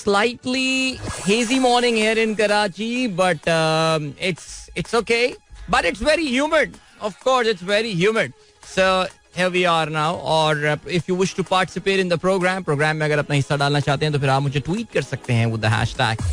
slightly hazy morning here in Karachi, but it's okay. But it's very humid. Of course, it's very humid. So here we are now. और if you wish to participate in the program में अगर अपना हिस्सा डालना चाहते हैं तो फिर आप मुझे ट्वीट कर सकते हैं with the hashtag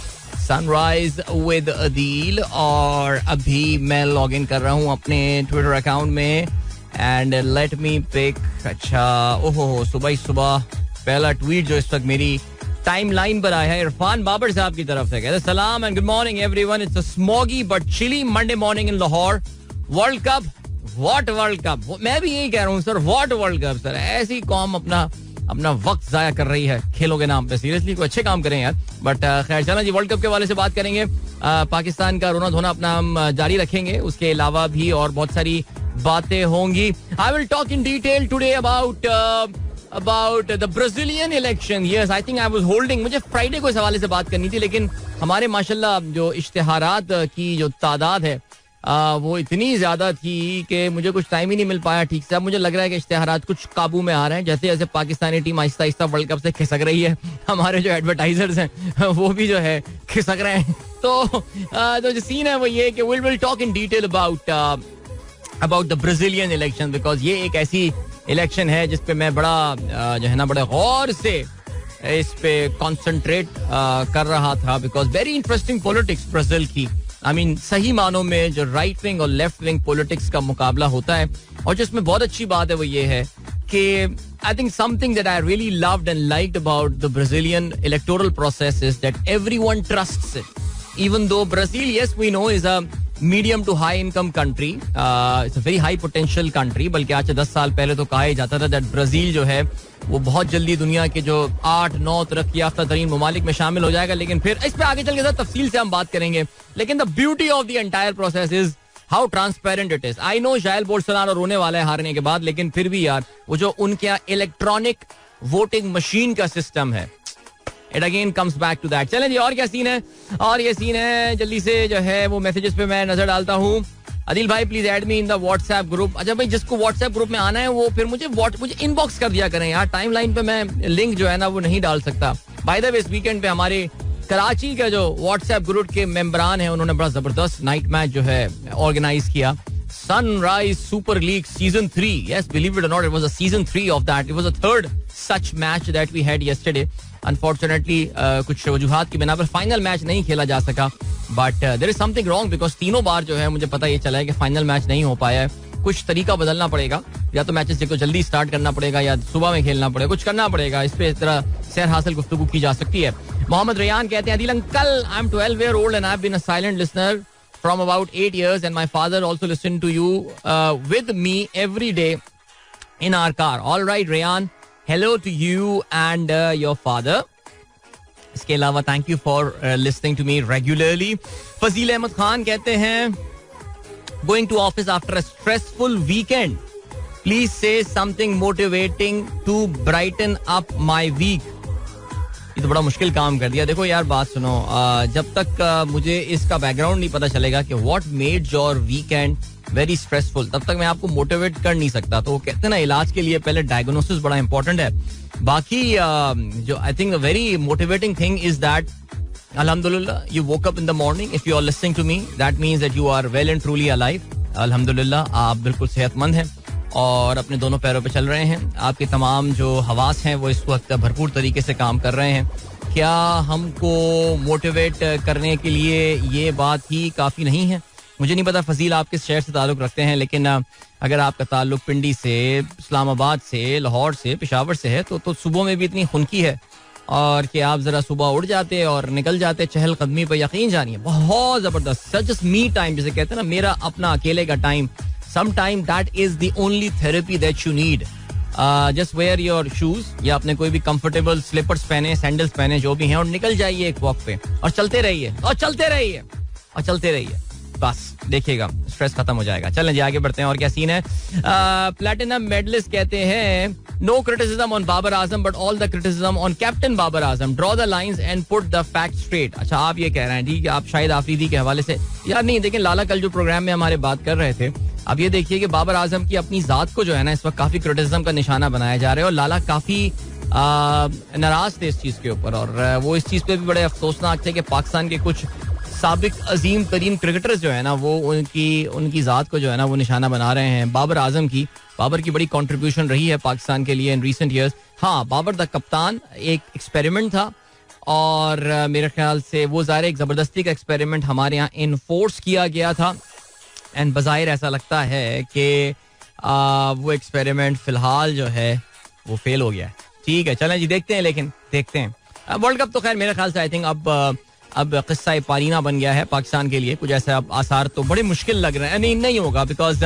Sunrise with Adil. और अभी मैं लॉग इन कर रहा हूँ अपने ट्विटर अकाउंट में एंड लेट मी पिक. अच्छा, ओहो, सुबह ही सुबह पहला ट्वीट जो इस वक्त मेरी टाइमलाइन पर आया है इरफान बाबर साहब की तरफ से. कहते सलाम and good morning everyone. It's a smoggy but chilly Monday morning in Lahore. World cup, what world cup. मैं भी यही कह रहा हूँ sir, what world cup sir. ऐसी कौम अपना वक्त जाया कर रही है खेलों के नाम पे. सीरियसली कोई अच्छे काम करें यार. बट खैर चलो जी, वर्ल्ड कप के हवाले से बात करेंगे. पाकिस्तान का रोना धोना अपना हम जारी रखेंगे. उसके अलावा भी और बहुत सारी बातें होंगी. I will talk in detail today about the Brazilian election. Yes, I think I was holding. मुझे फ्राइडे को इस हवाले से बात करनी थी, लेकिन हमारे माशाल्लाह जो इश्तिहारात की जो तादाद है वो इतनी ज्यादा थी कि मुझे कुछ टाइम ही नहीं मिल पाया ठीक से. अब मुझे लग रहा है कि इश्तिहारात कुछ काबू में आ रहे हैं. जैसे जैसे Pakistani team Aahista Aahista world cup से खिसक रही है, हमारे जो एडवर्टाइजर्स हैं वो भी जो है खिसक रहे हैं. तो जो सीन है वो ये कि we will talk in detail about the Brazilian election, because ये एक ऐसी इलेक्शन है जिसपे मैं बड़ा जो है ना बड़े गौर से इस पे कंसंट्रेट कर रहा था. Because very interesting politics Brazil की. आई मीन सही मानों में जो राइट विंग और लेफ्ट विंग पॉलिटिक्स का मुकाबला होता है. और जिसमें बहुत अच्छी बात है वो ये है कि I think something that I really loved and liked about the Brazilian electoral process is that everyone trusts it. Even though Brazil, yes we know, is a medium to high income country, it's a very high potential country. बल्कि आज से 10 साल पहले तो कहा ही जाता था that Brazil जो है वो बहुत जल्दी दुनिया के जो 8-9 तरक्की याफ्ता तरीन ममालिक में शामिल हो जाएगा. लेकिन फिर इस पे आगे चल के सर तफसील से हम बात करेंगे. लेकिन the beauty of the entire process is how transparent it is. I know Jair Bolsonaro रोने वाला है हारने के बाद, लेकिन फिर भी यार वो जो उनके यहाँ इलेक्ट्रॉनिक वोटिंग मशीन का सिस्टम है, it again comes back to that. चलें जी, और क्या सीन है. और ये सीन है जल्दी से जो है वो मैसेजेस पे मैं नजर डालता हूँ. अदिल भाई please add me in the WhatsApp group. अच्छा भाई, जिसको व्हाट्सएप ग्रुप में आना है वो फिर मुझे इनबॉक्स कर दिया करें यार. टाइमलाइन पे मैं लिंक जो है ना वो नहीं डाल सकता. बाय द वे, इस वीकेंड पे हमारे कराची का जो व्हाट्सएप ग्रुप के मेंबरान है उन्होंने बड़ा जबरदस्त नाइट मैच जो है ऑर्गेनाइज किया. Sunrise Super League Season 3. Yes, believe it or not, it was a Season 3 of that. It was a third such match that we had yesterday. Unfortunately, कुछ वजूहात की बिना पर फाइनल मैच नहीं खेला जा सका. But there is something wrong because तीनों बार जो है मुझे पता ये चला है कि फाइनल मैच नहीं हो पाया है. कुछ तरीका बदलना पड़ेगा. या तो मैचेस को जल्दी स्टार्ट करना पड़ेगा या सुबह में खेलना पड़ेगा. कुछ करना पड़ेगा. इस पे इस तरह सैर हासिल गुफ्तगू की जा सकती है. मोहम्मद रेयान कहते हैं, Adil uncle, I am 12 years old and I have been a silent listener from about 8 years and my father also listened to you with me every day in our car. All right, Rayan, hello to you and your father. इसके अलावा thank you for listening to me regularly. Fazil Ahmad Khan कहते हैं, going to office after a stressful weekend. Please say something motivating to brighten up my week. ये तो बड़ा मुश्किल काम कर दिया. देखो यार बात सुनो, जब तक मुझे इसका बैकग्राउंड नहीं पता चलेगा कि what made your weekend very stressful, तब तक मैं आपको मोटिवेट कर नहीं सकता. तो वो कहते हैं ना, इलाज के लिए पहले डायग्नोसिस बड़ा इंपॉर्टेंट है. बाकी जो I think very motivating thing is that अल्हम्दुलिल्लाह you woke up in the morning. If you are listening to me that means that you are well and truly alive. अल्हम्दुलिल्लाह आप बिल्कुल सेहतमंद हैं और अपने दोनों पैरों पे चल रहे हैं. आपके तमाम जो हवास हैं वो इस वक्त भरपूर तरीके से काम कर रहे हैं. क्या हमको मोटिवेट करने के लिए ये बात ही काफ़ी नहीं है? मुझे नहीं पता फजील आप किस शहर से ताल्लुक़ रखते हैं, लेकिन अगर आपका ताल्लुक़ पिंडी से, इस्लामाबाद से, लाहौर से, पेशावर से है तो सुबह में भी इतनी खुनकी है और कि आप ज़रा सुबह उठ जाते और निकल जाते चहल कदमी पर. यकीन जानिए बहुत ज़बरदस्त. जस्ट मी टाइम जिसे कहते हैं ना, मेरा अपना अकेले का time. Sometime that is the only therapy that you need. Just wear your shoes या अपने कोई भी comfortable slippers पहने, sandals पहने, जो भी हैं, और निकल जाइए एक वॉक पे और चलते रहिए और चलते रहिए और चलते रहिए. बस देखिएगा स्ट्रेस खत्म हो जाएगा. चलें जी आगे बढ़ते हैं. और क्या सीन है. प्लैटिनम मेडलिस्ट कहते हैं, no criticism on Babar Azam but all the criticism on captain Babar Azam. Draw the lines and put the fact straight. अच्छा, आप ये कह रहे हैं ठीक है, आप शाहिद आफरीदी के हवाले से. यार नहीं, देखें लाला कल जो प्रोग्राम में हमारे बात कर रहे थे, अब ये देखिए कि बाबर आजम की अपनी जात को जो है ना इस वक्त काफी क्रिटिसिज्म का निशाना बनाया जा रहा है. और लाला काफी नाराज थे इस चीज़ के ऊपर, और वो इस चीज़ पे भी बड़े अफसोसनाक थे कि पाकिस्तान के कुछ साबिक अजीम तरीन क्रिकेटर्स जो है ना वो उनकी ज़ात को जो है ना वो निशाना बना रहे हैं. बाबर की बड़ी कंट्रीब्यूशन रही है पाकिस्तान के लिए इन रीसेंट ईयर्स. हाँ, बाबर द कप्तान एक एक्सपेरिमेंट था, और मेरे ख्याल से वो ज़ाहिर एक ज़बरदस्ती का एक्सपेरिमेंट हमारे यहाँ इन्फोर्स किया गया था. एंड बज़ाहिर ऐसा लगता है कि वो एक्सपेरिमेंट फ़िलहाल जो है वो फेल हो गया है. ठीक है, चलें जी, देखते हैं. वर्ल्ड कप तो खैर मेरे ख्याल से आई थिंक अब किस्सा पारीना बन गया है पाकिस्तान के लिए. कुछ ऐसे अब आसार तो बड़े मुश्किल लग रहे हैं. नहीं होगा, बिकॉज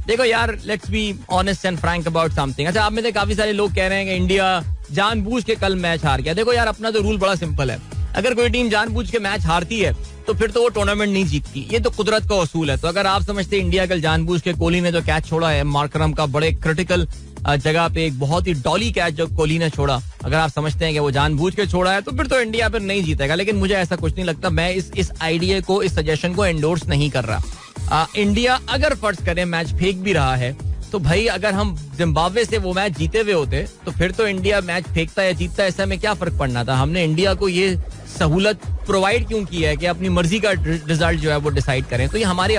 देखो यार, let's be honest and Frank about something. अच्छा, आप में से काफी सारे लोग कह रहे हैं कि इंडिया जानबूझ के कल मैच हार गया. देखो यार, अपना तो रूल बड़ा सिंपल है. अगर कोई टीम जानबूझ के मैच हारती है तो फिर तो वो टूर्नामेंट नहीं जीतती. ये तो कुदरत का उसूल है. तो अगर आप समझते हैं इंडिया कल जानबूझ के, कोहली ने जो कैच छोड़ा है मार्करम का, बड़े क्रिटिकल जगह पे एक बहुत ही डॉली कैच जो कोहली ने छोड़ा, अगर आप समझते हैं कि वो जानबूझ के छोड़ा है तो फिर तो इंडिया फिर नहीं जीतेगा. लेकिन मुझे ऐसा कुछ नहीं लगता. मैं इस आइडिया को, इस सजेशन को एंडोर्स नहीं कर रहा. इंडिया अगर फर्ज करें मैच फेंक भी रहा है तो भाई, अगर हम जिम्बाब्वे से वो मैच जीते हुए होते तो फिर तो इंडिया मैच फेंकता या जीतता, ऐसा में क्या फर्क पड़ना था. हमने इंडिया को ये सहूलत प्रोवाइड क्यों की है कि अपनी मर्जी का रिजल्ट जो है वो डिसाइड करें. तो ये हमारी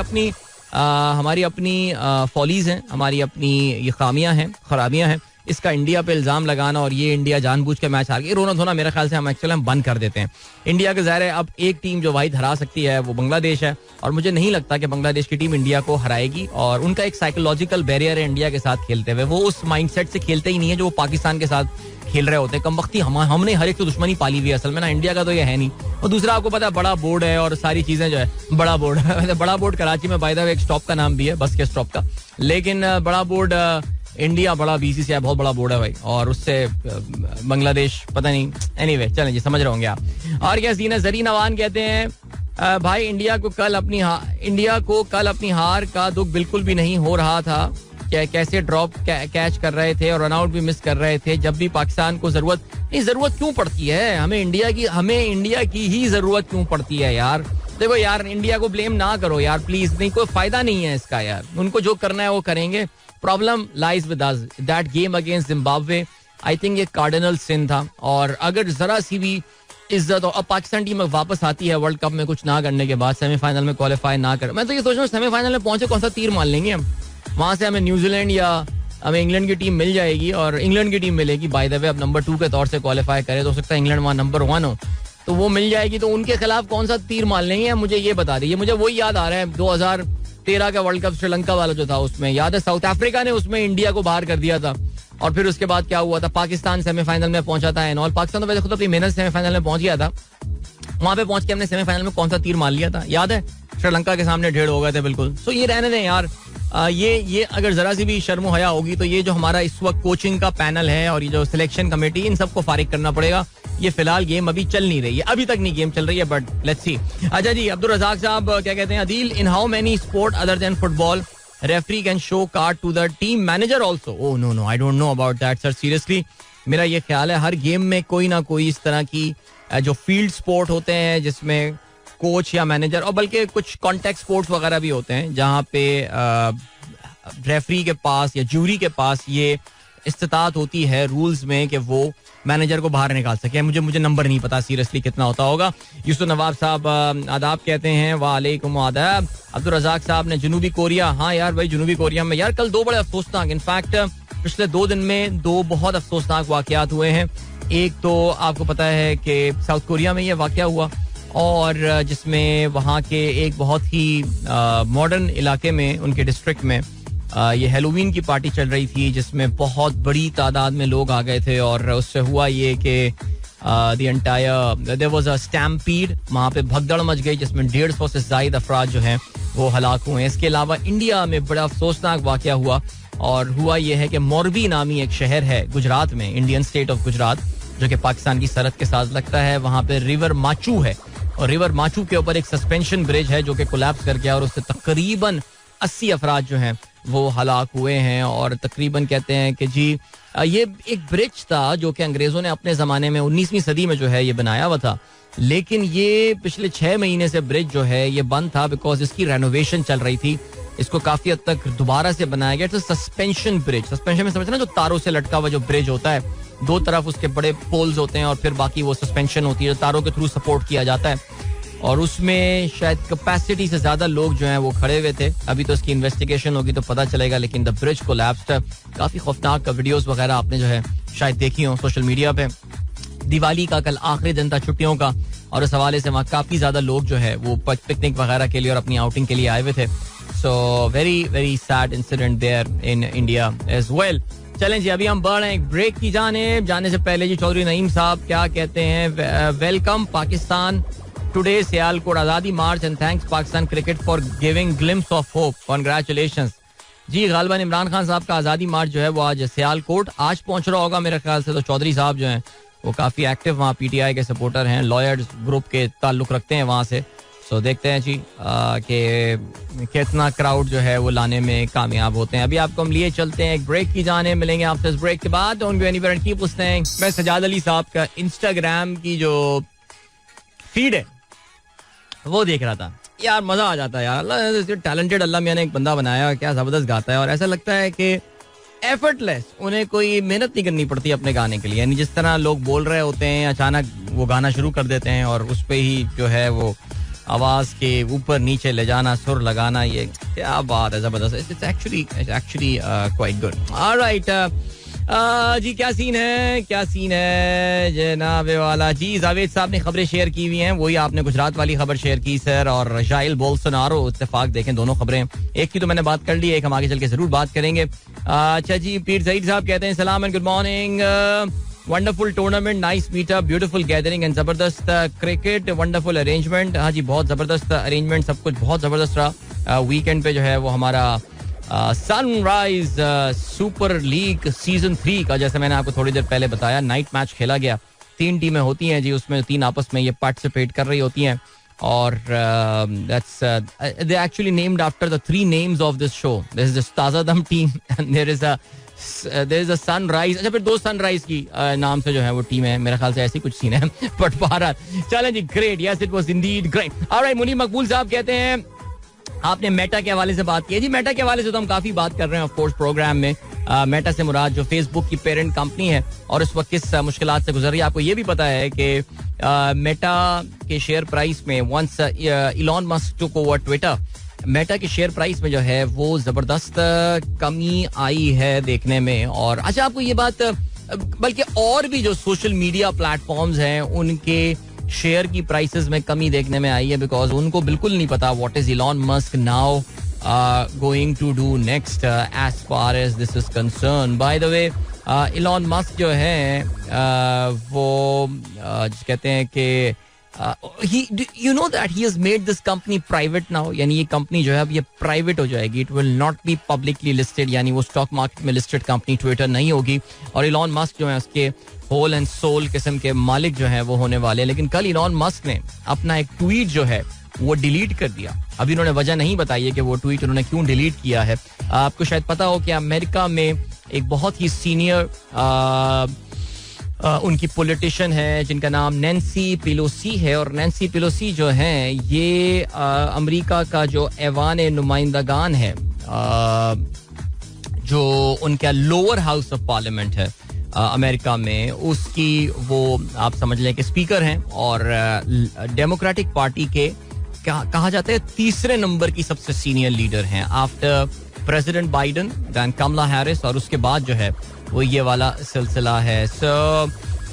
अपनी फॉलीज हैं, हमारी अपनी ये खामियां हैं, खराबियां हैं. इसका इंडिया पे इल्जाम लगाना और ये इंडिया जानबूझ के मैच हार गई, रोना धोना मेरे ख्याल से हम बंद कर देते हैं. इंडिया के ज़ाहिर है अब एक टीम जो वाहिद हरा सकती है वो बांग्लादेश है, और मुझे नहीं लगता कि बांग्लादेश की टीम इंडिया को हराएगी. और उनका एक साइकोलॉजिकल बैरियर है इंडिया के साथ खेलते हुए. वो उस माइंडसेट से खेलते ही नहीं है जो वो पाकिस्तान के साथ खेल रहे होते हैं. कम वक्ती हमने हर एक तो दुश्मनी पाली हुई है असल में ना. इंडिया का तो ये है नहीं. और दूसरा, आपको पता है बड़ा बोर्ड है और सारी चीजें जो है, बड़ा बोर्ड कराची में बाय द वे एक स्टॉप का नाम भी है, बस के स्टॉप का. लेकिन बड़ा बोर्ड इंडिया बड़ा बीसीसीआई बहुत बड़ा बोर्ड है भाई, और उससे बांग्लादेश पता नहीं. एनीवे, चलें जी, समझ रहे होंगे आप. और क्या सीन है, जरीन अवान कहते हैं भाई इंडिया को कल अपनी हार का दुख बिल्कुल भी नहीं हो रहा था. कैसे ड्रॉप कैच कर रहे थे और रन आउट भी मिस कर रहे थे. जब भी पाकिस्तान को जरूरत क्यों पड़ती है, हमें इंडिया की ही जरूरत क्यों पड़ती है यार. देखो यार, इंडिया को ब्लेम ना करो यार प्लीज. नहीं, कोई फायदा नहीं है इसका यार. उनको जो करना है वो करेंगे. Problem lies with us. That game against Zimbabwe I think ये कार्डिनल सिन था. और अगर जरा सी भी इज्जत, और अब पाकिस्तान टीम वापस आती है वर्ल्ड कप में कुछ ना करने के बाद, सेमीफाइनल में क्वालिफाई ना कर, मैं तो ये सोच रहा हूँ सेमीफाइनल में पहुंचे कौन सा तीर मान लेंगे हम. वहां से हमें न्यूजीलैंड या हमें इंग्लैंड की टीम मिल जाएगी, और इंग्लैंड की टीम मिलेगी बाय द वे. अब नंबर 2 के तौर से क्वालिफाई करे तो हो सकता है इंग्लैंड वहां नंबर 1 हो, तो वो मिल जाएगी. तो उनके खिलाफ कौन सा तीर मान लेंगे, मुझे ये बता दीजिए. मुझे वही याद आ रहा है 2013 का वर्ल्ड कप श्रीलंका वाला जो था, उसमें याद है साउथ अफ्रीका ने उसमें इंडिया को बाहर कर दिया था. और फिर उसके बाद क्या हुआ था, पाकिस्तान सेमीफाइनल में पहुंचा था. एंड ऑल पाकिस्तान तो वैसे खुद अपनी मेहनत सेमीफाइनल में पहुंच गया था. वहां पे पहुंच के हमने सेमीफाइनल में कौन सा तीर मान लिया था, याद है? श्रीलंका के सामने ढेर हो गए थे बिल्कुल. सो ये रहने दें यार. ये अगर जरा सी भी शर्म हया होगी तो ये जो हमारा इस वक्त कोचिंग का पैनल है और ये जो सिलेक्शन कमेटी, इन सबको फारिग करना पड़ेगा. ये फिलहाल गेम अभी चल नहीं रही है, अभी तक नहीं गेम चल रही है, बट लेट्स सी. अच्छा जी, अब्दुल रज़ाक साहब क्या कहते हैं, Adeel, in how many sport other than football referee can show card to the team manager also. Oh no, I don't know about that sir, seriously. मेरा ये ख्याल है हर गेम में कोई ना कोई इस तरह की जो फील्ड स्पोर्ट होते हैं जिसमें कोच या मैनेजर, और बल्कि कुछ कॉन्टेक्ट स्पोर्ट्स वगैरह भी होते हैं जहाँ पे रेफरी के पास या जूरी के पास ये इस्तात होती है रूल्स में कि वो मैनेजर को बाहर निकाल सके. मुझे नंबर नहीं पता सीरियसली कितना होता होगा. यूसुफ नवाब साहब आदाब कहते हैं, वालेकुम आदाब. अब्दुल रज़ाक साहब ने जुनूबी कोरिया, हाँ यार भाई जुनूबी कोरिया में यार कल 2 बड़े अफसोसनाक, इनफैक्ट पिछले 2 दिन में 2 बहुत अफसोसनाक वाकयात हुए हैं. एक तो आपको पता है कि साउथ कोरिया में ये वाकया हुआ, और जिसमें वहाँ के एक बहुत ही मॉडर्न इलाके में, उनके डिस्ट्रिक्ट में ये हैलोवीन की पार्टी चल रही थी जिसमें बहुत बड़ी तादाद में लोग आ गए थे. और उससे हुआ ये कि the entire there was a stampede, वहाँ पे भगदड़ मच गई जिसमें 150 से ज़ायद अफराद जो हैं वो हलाक हुए हैं. इसके अलावा इंडिया में बड़ा अफसोसनाक वाकया हुआ, और हुआ ये है कि मोरबी नामी एक शहर है गुजरात में, इंडियन स्टेट ऑफ गुजरात, जो कि पाकिस्तान की सरहद के साथ लगता है. वहाँ पे रिवर माचू है, और रिवर माचू के ऊपर एक सस्पेंशन ब्रिज है जो कि कोलैप्स कर गया, और उससे तकरीबन 80 अफराद जो हैं वो हलाक हुए हैं. और तकरीबन कहते हैं कि जी ये एक ब्रिज था जो कि अंग्रेज़ों ने अपने ज़माने में 19वीं सदी में जो है ये बनाया हुआ था, लेकिन ये पिछले 6 महीने से ब्रिज जो है ये बंद था बिकॉज इसकी रेनोवेशन चल रही थी. इसको काफ़ी हद तक दोबारा से बनाया गया. तो सस्पेंशन ब्रिज, सस्पेंशन में समझना जो तारों से लटका हुआ जो ब्रिज होता है, दो तरफ उसके बड़े पोल्स होते हैं और फिर बाकी वो सस्पेंशन होती है, तारों के थ्रू सपोर्ट किया जाता है, और उसमें शायद कैपेसिटी से ज्यादा लोग जो हैं वो खड़े हुए थे. अभी तो इसकी इन्वेस्टिगेशन होगी तो पता चलेगा, लेकिन द ब्रिज कोलैप्स्ड. काफी खौफनाक वीडियोस वगैरह आपने जो है शायद देखी हो सोशल मीडिया पे. दिवाली का कल आखिरी दिन था छुट्टियों का, और इस हवाले से वहाँ काफी ज्यादा लोग जो है वो पिकनिक वगैरह के लिए और अपनी आउटिंग के लिए आए हुए थे. So very very sad incident there in India as well. चलें जी, अभी हम बढ़ रहे हैं एक ब्रेक की जाने से पहले जी चौधरी नईम साहब क्या कहते हैं. वेलकम पाकिस्तान टुडे सियालकोट आजादी march and thanks Pakistan cricket for giving glimpse of hope. Congratulations जी. गालिबन इमरान खान साहब का आजादी मार्च जो है वो आज सियालकोट आज पहुंच रहा होगा मेरे ख्याल से. तो चौधरी साहब जो हैं वो काफी एक्टिव वहाँ पीटीआई के सपोर्टर हैं, लॉयर्स ग्रुप के ताल्लुक रखते हैं वहाँ से. सो देखते हैं जी कि कितना क्राउड जो है वो लाने में कामयाब होते हैं. अभी आपको हम लिए चलते हैं एक ब्रेक की जाने, मिलेंगे आपसे इस ब्रेक के बाद. Don't go anywhere and keep listening. मैं सजाद अली साहब का इंस्टाग्राम की जो फीड है वो देख रहा था यार, मजा आ जाता है यार. अल्लाह टैलेंटेड, अल्लाह मियां ने एक बंदा बनाया, क्या जबरदस्त गाता है, और ऐसा लगता है कि एफर्टलेस, उन्हें कोई मेहनत नहीं करनी पड़ती अपने गाने के लिए. यानी जिस तरह लोग बोल रहे होते हैं अचानक वो गाना शुरू कर देते हैं और उस पे ही जो है वो आवाज के ऊपर नीचे ले जाना, सुर लगाना, ये क्या बात है, जबरदस्त. It's actually quite good. Alright जी, क्या सीन है जनाब वाला जी. जावेद साहब ने खबरें शेयर की हुई हैं, वही आपने गुजरात वाली खबर शेयर की सर, और जाइल बोल्सोनारो इत्तेफाक. देखें दोनों खबरें, एक की तो मैंने बात कर ली, एक हम आगे चल के जरूर बात करेंगे. अच्छा जी, पीर सईद साहब कहते हैं सलाम and good morning. Wonderful tournament, nice meetup, beautiful gathering and जबरदस्त क्रिकेट, वंडरफुल अरेंजमेंट. हाँ जी, बहुत जबरदस्त अरेंजमेंट, सब कुछ बहुत जबरदस्त रहा. वीकेंड पे जो है वो हमारा सनराइज सुपर लीग सीजन 3 का, जैसे मैंने आपको थोड़ी देर पहले बताया, नाइट मैच खेला गया. 3 टीमें होती हैं जी, उसमें 3 आपस में ये पार्टिसिपेट कर रही होती हैं, और that's they actually named after the 3 names of this show. This is the Tazadam team and there is a sunrise. अच्छा, फिर 2 सनराइज की नाम से जो है वो टीम है, मेरे ख्याल से ऐसी कुछ सीन है. बट बहरहाल चलें जी, great, yes it was indeed great. Alright, Munir Maqbool साहब कहते हैं आपने मेटा के हवाले से बात की है जी. मेटा के हवाले से तो हम काफी बात कर रहे हैं ऑफ कोर्स प्रोग्राम में. मेटा से मुराद जो फेसबुक की पेरेंट कंपनी है और इस वक्त किस मुश्किलात से गुजर रही है. आपको ये भी पता है कि मेटा के शेयर प्राइस में once Elon Musk took over Twitter, Meta के शेयर प्राइस में जो है वो जबरदस्त कमी आई है देखने में. और अच्छा, आपको ये बात, बल्कि और भी जो सोशल मीडिया प्लेटफॉर्म्स हैं उनके शेयर की प्राइसेस में कमी देखने में आई है, बिकॉज उनको बिल्कुल नहीं पता what is Elon Musk now going to do next as far as this is concern. By the way, Elon Musk जो है वो कहते हैं कि you know that he has made this company private now. यानी ये कंपनी जो है अब ये प्राइवेट हो जाएगी. It will not be publicly listed, यानी वो स्टॉक मार्केट में लिस्टेड कंपनी ट्विटर नहीं होगी. और इलॉन मस्क जो है उसके होल एंड सोल किस्म के मालिक जो है वो होने वाले हैं. लेकिन कल इलॉन मस्क ने अपना एक ट्वीट जो है वो डिलीट कर दिया. अभी उन्होंने वजह नहीं बताई है कि वो ट्वीट उन्होंने क्यों डिलीट किया है. आपको शायद पता हो कि अमेरिका में एक बहुत ही सीनियर उनकी पॉलिटिशियन है जिनका नाम नैन्सी पेलोसी है. और नैन्सी पेलोसी जो हैं ये अमेरिका का जो ऐवान नुमाइंदगान है, जो उनका लोअर हाउस ऑफ पार्लियामेंट है अमेरिका में, उसकी वो आप समझ लें कि स्पीकर हैं. और डेमोक्रेटिक पार्टी के कहा जाता है 3रे नंबर की सबसे सीनियर लीडर हैं आफ्टर प्रेसिडेंट बाइडन, देन कमला हैरिस, और उसके बाद जो है वो ये वाला सिलसिला है. सो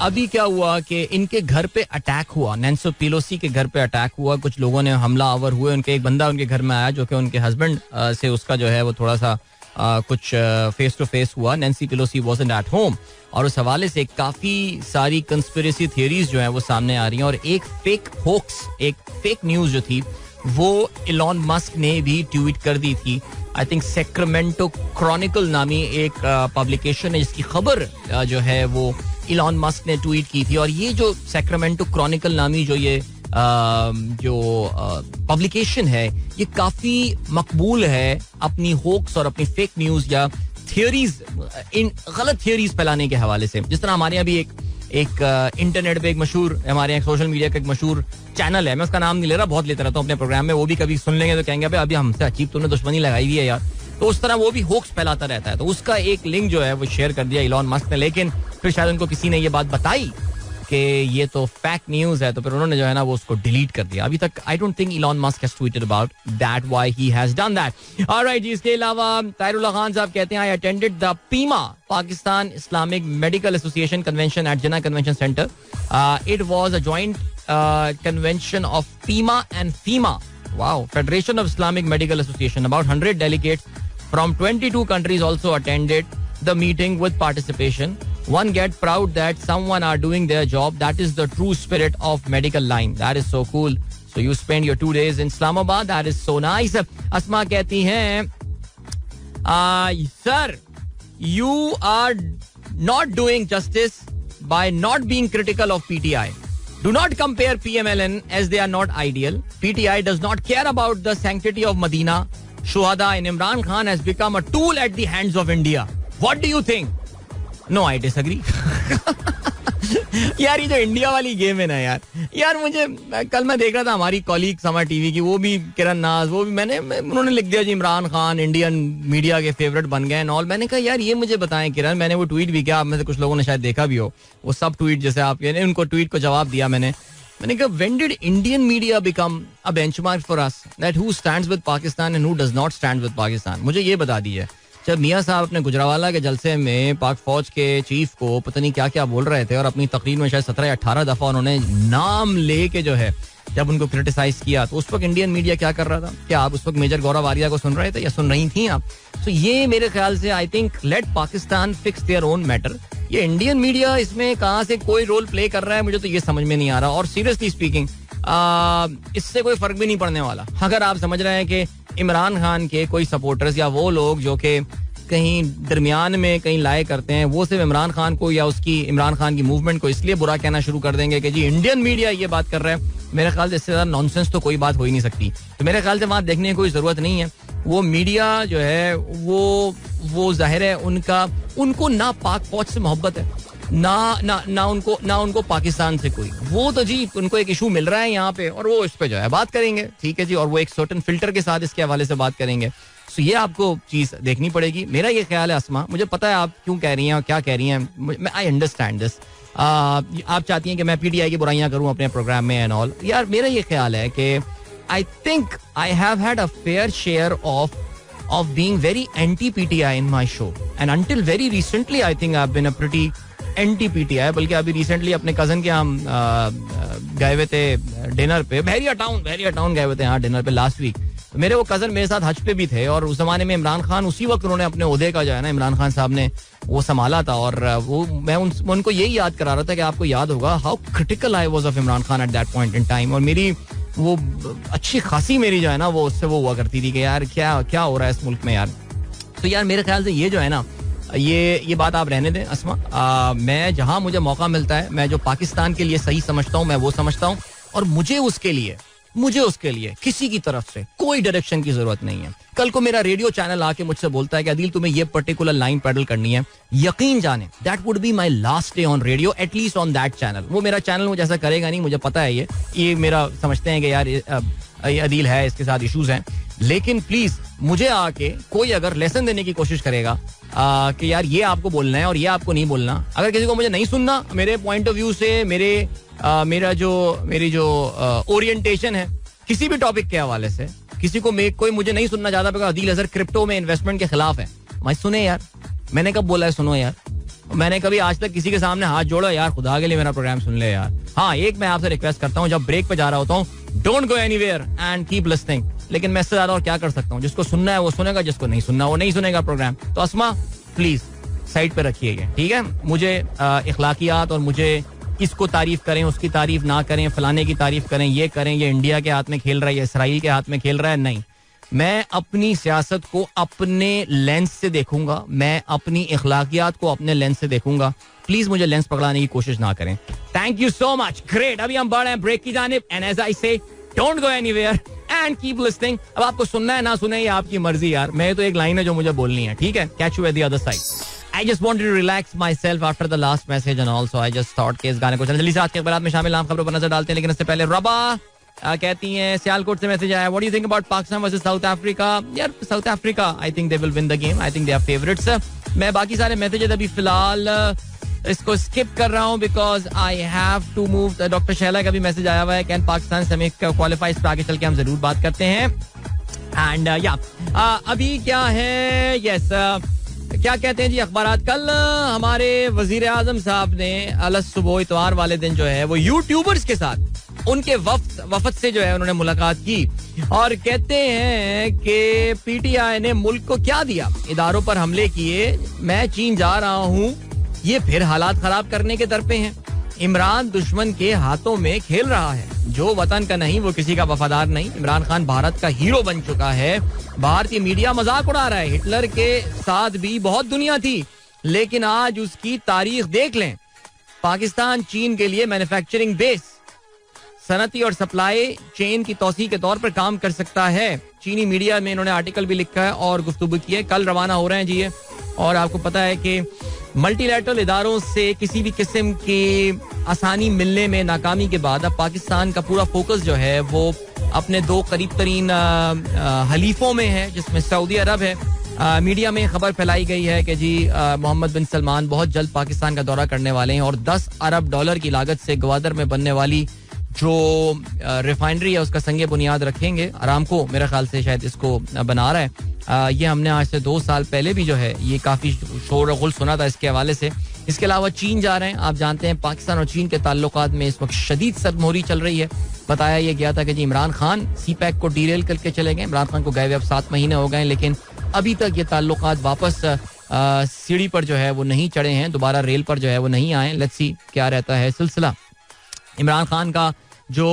अभी क्या हुआ कि इनके घर पे अटैक हुआ, नैन्सी पेलोसी के घर पे अटैक हुआ. कुछ लोगों ने हमला आवर हुए. उनके एक बंदा उनके घर में आया जो कि उनके हस्बैंड से उसका जो है वो थोड़ा सा कुछ फेस टू फेस हुआ. Nancy Pelosi wasn't at home, और उस हवाले से काफी सारी कंस्पिरेसी थियरीज जो है वो सामने आ रही हैं. और एक फेक होक्स, एक फेक न्यूज जो थी वो इलॉन मस्क ने भी ट्वीट कर दी थी. आई थिंक सैक्रामेंटो क्रॉनिकल नामी एक पब्लिकेशन है जिसकी खबर जो है वो इलॉन मस्क ने ट्वीट की थी. और ये जो सैक्रामेंटो क्रॉनिकल नामी जो ये पब्लिकेशन है ये काफी मकबूल है अपनी होक्स और अपनी फेक न्यूज या थियरीज, इन गलत थियरीज फैलाने के हवाले से. जिस तरह हमारे यहाँ भी एक इंटरनेट पे एक मशहूर, हमारे यहाँ सोशल मीडिया का एक मशहूर चैनल है, मैं उसका नाम नहीं ले रहा, बहुत लेता रहता हूँ अपने प्रोग्राम में, वो भी कभी सुन लेंगे तो कहेंगे अभी हमसे अचीब तुमने दुश्मनी लगाई हुई है यार. तो उस तरह वो भी होक्स फैलाता रहता है. तो उसका एक लिंक जो है वो शेयर कर दिया इलॉन मस्क ने, लेकिन फिर शायद उनको किसी ने ये बात बताई कि ये तो फैक्ट न्यूज है, तो फिर उन्होंने जो है ना वो उसको डिलीट कर दिया. अभी तक I don't think Elon Musk has tweeted about that why he has done that. Alright जी, इसके अलावा ताहिरुल्लाह खान साहब कहते हैं I attended the PIMA Pakistan Islamic medical association convention at Jinnah convention centre. It was a joint convention of PIMA and FIMA. Wow, Federation of Islamic Medical Association. About 100 delegates from 22 countries also attended the meeting with participation. One get proud that someone are doing their job. That is the true spirit of medical line. That is so cool. So you spend your 2 days in Islamabad. That is so nice. Asma कहती हैं, sir, you are not doing justice by not being critical of PTI. Do not compare PMLN as they are not ideal. PTI does not care about the sanctity of Medina, Shuhada, and Imran Khan has become a tool at the hands of India. What do you think? No, I disagree. यार ये जो India वाली game है ना यार मुझे कल मैं देख रहा था हमारी कॉलीग समा टीवी की, वो भी किरण नाज, वो भी उन्होंने लिख दिया जी इमरान खान इंडियन मीडिया के फेवरेट बन गए और मैंने कहा यार ये मुझे बताएं किरण, मैंने वो ट्वीट भी किया, आप में से कुछ लोगों ने शायद देखा भी हो वो सब ट्वीट, जैसे आप उनको ट्वीट को जवाब दिया मैंने कहा when did Indian media become a benchmark for us that who stands with Pakistan and who does not stand with Pakistan. मुझे ये बता दीजिए, जब मियां साहब अपने गुजरावाला के जलसे में पाक फौज के चीफ को पता नहीं क्या क्या बोल रहे थे और अपनी तकरीर में शायद 17 या 18 दफा उन्होंने नाम लेके जो है जब उनको क्रिटिसाइज किया, तो उस वक्त इंडियन मीडिया क्या कर रहा था? क्या आप उस वक्त मेजर गौरव आर्या को सुन रहे थे या सुन रही थी आप? तो ये मेरे ख्याल से I think late Pakistan fix their own matter. ये इंडियन मीडिया इसमें कहाँ से कोई रोल प्ले कर रहा है, मुझे तो ये समझ में नहीं आ रहा. और सीरियसली स्पीकिंग इससे कोई फर्क भी नहीं पड़ने वाला. अगर आप समझ रहे हैं कि इमरान खान के कोई सपोर्टर्स या वो लोग जो कि कहीं दरमियान में कहीं लाए करते हैं, वो सिर्फ इमरान खान को या उसकी इमरान खान की मूवमेंट को इसलिए बुरा कहना शुरू कर देंगे कि जी इंडियन मीडिया ये बात कर रहा है, मेरे ख्याल से इससे ज्यादा नॉनसेंस तो कोई बात हो ही नहीं सकती. तो मेरे ख्याल से वहां देखने की कोई जरूरत नहीं है. वो मीडिया जो है वो जाहिर है उनको ना पाक फौज से मोहब्बत है ना उनको पाकिस्तान से कोई, वो तो जी उनको एक इशू मिल रहा है यहाँ पे और वो इस पे जो है बात करेंगे, ठीक है जी, और वो एक सर्टेन फिल्टर के साथ इसके हवाले से बात करेंगे. सो ये आपको चीज देखनी पड़ेगी. मेरा ये ख्याल है अस्मा, मुझे पता है आप क्यों कह रही हैं और क्या कह रही हैं, आई अंडरस्टैंड दिस. आप चाहती हैं कि मैं पीटीआई की बुराइयां करूं अपने प्रोग्राम में एंड ऑल. यार मेरा ये ख्याल है कि I think I have had a fair share of being very anti PTI in my show and until very recently I think I have been a pretty anti PTI. बल्कि अभी रिसेंटली अपने कजन के हम गए हुए थे डिनर पे, बहरिया टाउन गए हुए थे यहाँ डिनर पे लास्ट वीक. मेरे वो कजन मेरे साथ हज पे भी थे और उस जमाने में इमरान खान उसी वक्त उन्होंने अपने ओहदे का जो है ना इमरान खान साहब ने वो संभाला था और वो मैं उनको यही याद करा रहा था कि आपको याद होगा how critical I was of Imran Khan at that point in time. और मेरी वो अच्छी खासी मेरी जो है ना वो उससे वो हुआ करती थी कि यार क्या हो रहा है इस मुल्क में यार. तो यार मेरे ख्याल से ये जो है ना ये बात आप रहने दें अस्मा. मैं जहां मुझे मौका मिलता है, मैं जो पाकिस्तान के लिए सही समझता हूं मैं वो समझता हूं और मुझे उसके लिए किसी की तरफ से कोई डायरेक्शन की जरूरत नहीं है. कल को मेरा रेडियो चैनल आके मुझसे बोलता है कि अदील तुम्हें ये पर्टिकुलर लाइन पैडल करनी है, यकीन जाने that would be my last day on radio, at least on that channel. वो मेरा चैनल मुझे ऐसा करेगा नहीं, मुझे पता है ये मेरा समझते हैं कि यार अदील है, इसके साथ इश्यूज हैं, लेकिन प्लीज मुझे आके कोई अगर लेसन देने की कोशिश करेगा कि यार ये आपको बोलना है और ये आपको नहीं बोलना, अगर किसी को मुझे नहीं सुनना मेरे पॉइंट ऑफ व्यू से, मेरी जो ओरिएंटेशन है किसी भी टॉपिक के हवाले से, किसी को कोई मुझे नहीं सुनना चाहता because अदील अजहर क्रिप्टो में इन्वेस्टमेंट के खिलाफ है, मैं सुने यार, मैंने कब बोला है सुनो यार, मैंने कभी आज तक किसी के सामने हाथ जोड़ा यार खुदा के लिए मेरा प्रोग्राम सुन ले यार. हाँ, एक मैं आपसे रिक्वेस्ट करता हूँ, जब ब्रेक पे जा रहा होता हूँ don't go anywhere and keep listening. लेकिन मैं इससे ज्यादा और क्या कर सकता हूँ? जिसको सुनना है वो सुनेगा, जिसको नहीं सुनना वो नहीं सुनेगा प्रोग्राम. तो अस्मा प्लीज साइड पे रखिएगा, ठीक है. मुझे इखलाकियात और मुझे इसको तारीफ करें उसकी तारीफ ना करें, फलाने की तारीफ करें, ये करें, ये इंडिया के हाथ में खेल रहा है या इसराइल के हाथ में खेल रहा है, नहीं. मैं अपनी सियासत को अपने लेंस से देखूंगा, मैं अपनी इखलाकियात को अपने लेंस से देखूंगा. प्लीज मुझे लेंस पकड़ाने की कोशिश ना करें. Thank you so much. Great. अभी हम बढ़ रहे हैं ब्रेक की जानिब एंड एज आई से don't go anywhere and keep listening. अब आपको सुनना है ना सुने ये आपकी मर्जी यार, मैं तो एक लाइन है जो मुझे बोलनी है, ठीक है. Catch you at the other side. I just wanted to relax myself after the last message and also I just thought कि इस गाने को जल्दी से आज के अखबार में शामिल आम खबरों पर नजर डालते हैं, लेकिन इससे पहले रबा कहती हैं सियालकोट से मैसेज आया, what do you think about Pakistan versus South Africa? यार South Africa I think they will win the game, I think they are favourites. मैं बाकी सारे मैसेजेस अभी फिलहाल इसको स्किप कर रहा हूँ because I have to move. Doctor Shaila का भी मैसेज आया हुआ है, कैन पाकिस्तान सेमी क्वालिफाई? इस पर आगे चल के हम जरूर बात करते हैं. एंड अभी क्या है, यस क्या कहते हैं जी अखबारात. कल हमारे वजीर आजम साहब ने अलग सुबह इतवार वाले दिन जो है वो यूट्यूबर्स के साथ उनके वफद से जो है उन्होंने मुलाकात की और कहते हैं कि पीटीआई ने मुल्क को क्या दिया, इदारों पर हमले किए, मैं चीन जा रहा हूं, ये फिर हालात खराब करने के दर पे हैं. इमरान दुश्मन के हाथों में खेल रहा है, जो वतन का नहीं वो किसी का वफादार नहीं. इमरान खान भारत का हीरो बन चुका है. भारतीय मीडिया मजाक उड़ा रहा है. हिटलर के साथ भी बहुत दुनिया थी, लेकिन आज उसकी तारीख देख लें. पाकिस्तान चीन के लिए मैन्युफैक्चरिंग बेस, सनती और सप्लाई चेन की तौसीह के तौर पर काम कर सकता है. चीनी मीडिया में इन्होंने आर्टिकल भी लिखा है और गुफ्तगू की है. कल रवाना हो रहे हैं जी ये. और आपको पता है कि मल्टीलैटरल इदारों से किसी भी किस्म की आसानी मिलने में नाकामी के बाद अब पाकिस्तान का पूरा फोकस जो है वो अपने दो करीब तरीन हलीफों में है, जिसमें सऊदी अरब है. मीडिया में खबर फैलाई गई है कि जी मोहम्मद बिन सलमान बहुत जल्द पाकिस्तान का दौरा करने वाले हैं और 10 अरब डॉलर की लागत से ग्वादर में बनने वाली जो रिफाइनरी है उसका संगे बुनियाद रखेंगे. अरामको मेरे ख्याल से शायद इसको बना रहा है. ये हमने आज से 2 साल पहले भी जो है ये काफी शोर गुल सुना था इसके हवाले से. इसके अलावा चीन जा रहे हैं. आप जानते हैं पाकिस्तान और चीन के ताल्लुकात में इस वक्त शदीद सरमोहरी चल रही है. बताया ये गया था कि जी इमरान खान सीपैक को डीरेल करके चले गए. इमरान खान को गए हुए अब 7 महीने हो गए, लेकिन अभी तक ये ताल्लुकात वापस सीढ़ी पर जो है वो नहीं चढ़े हैं, दोबारा रेल पर जो है वो नहीं आए. लेट्स सी क्या रहता है सिलसिला. इमरान खान का जो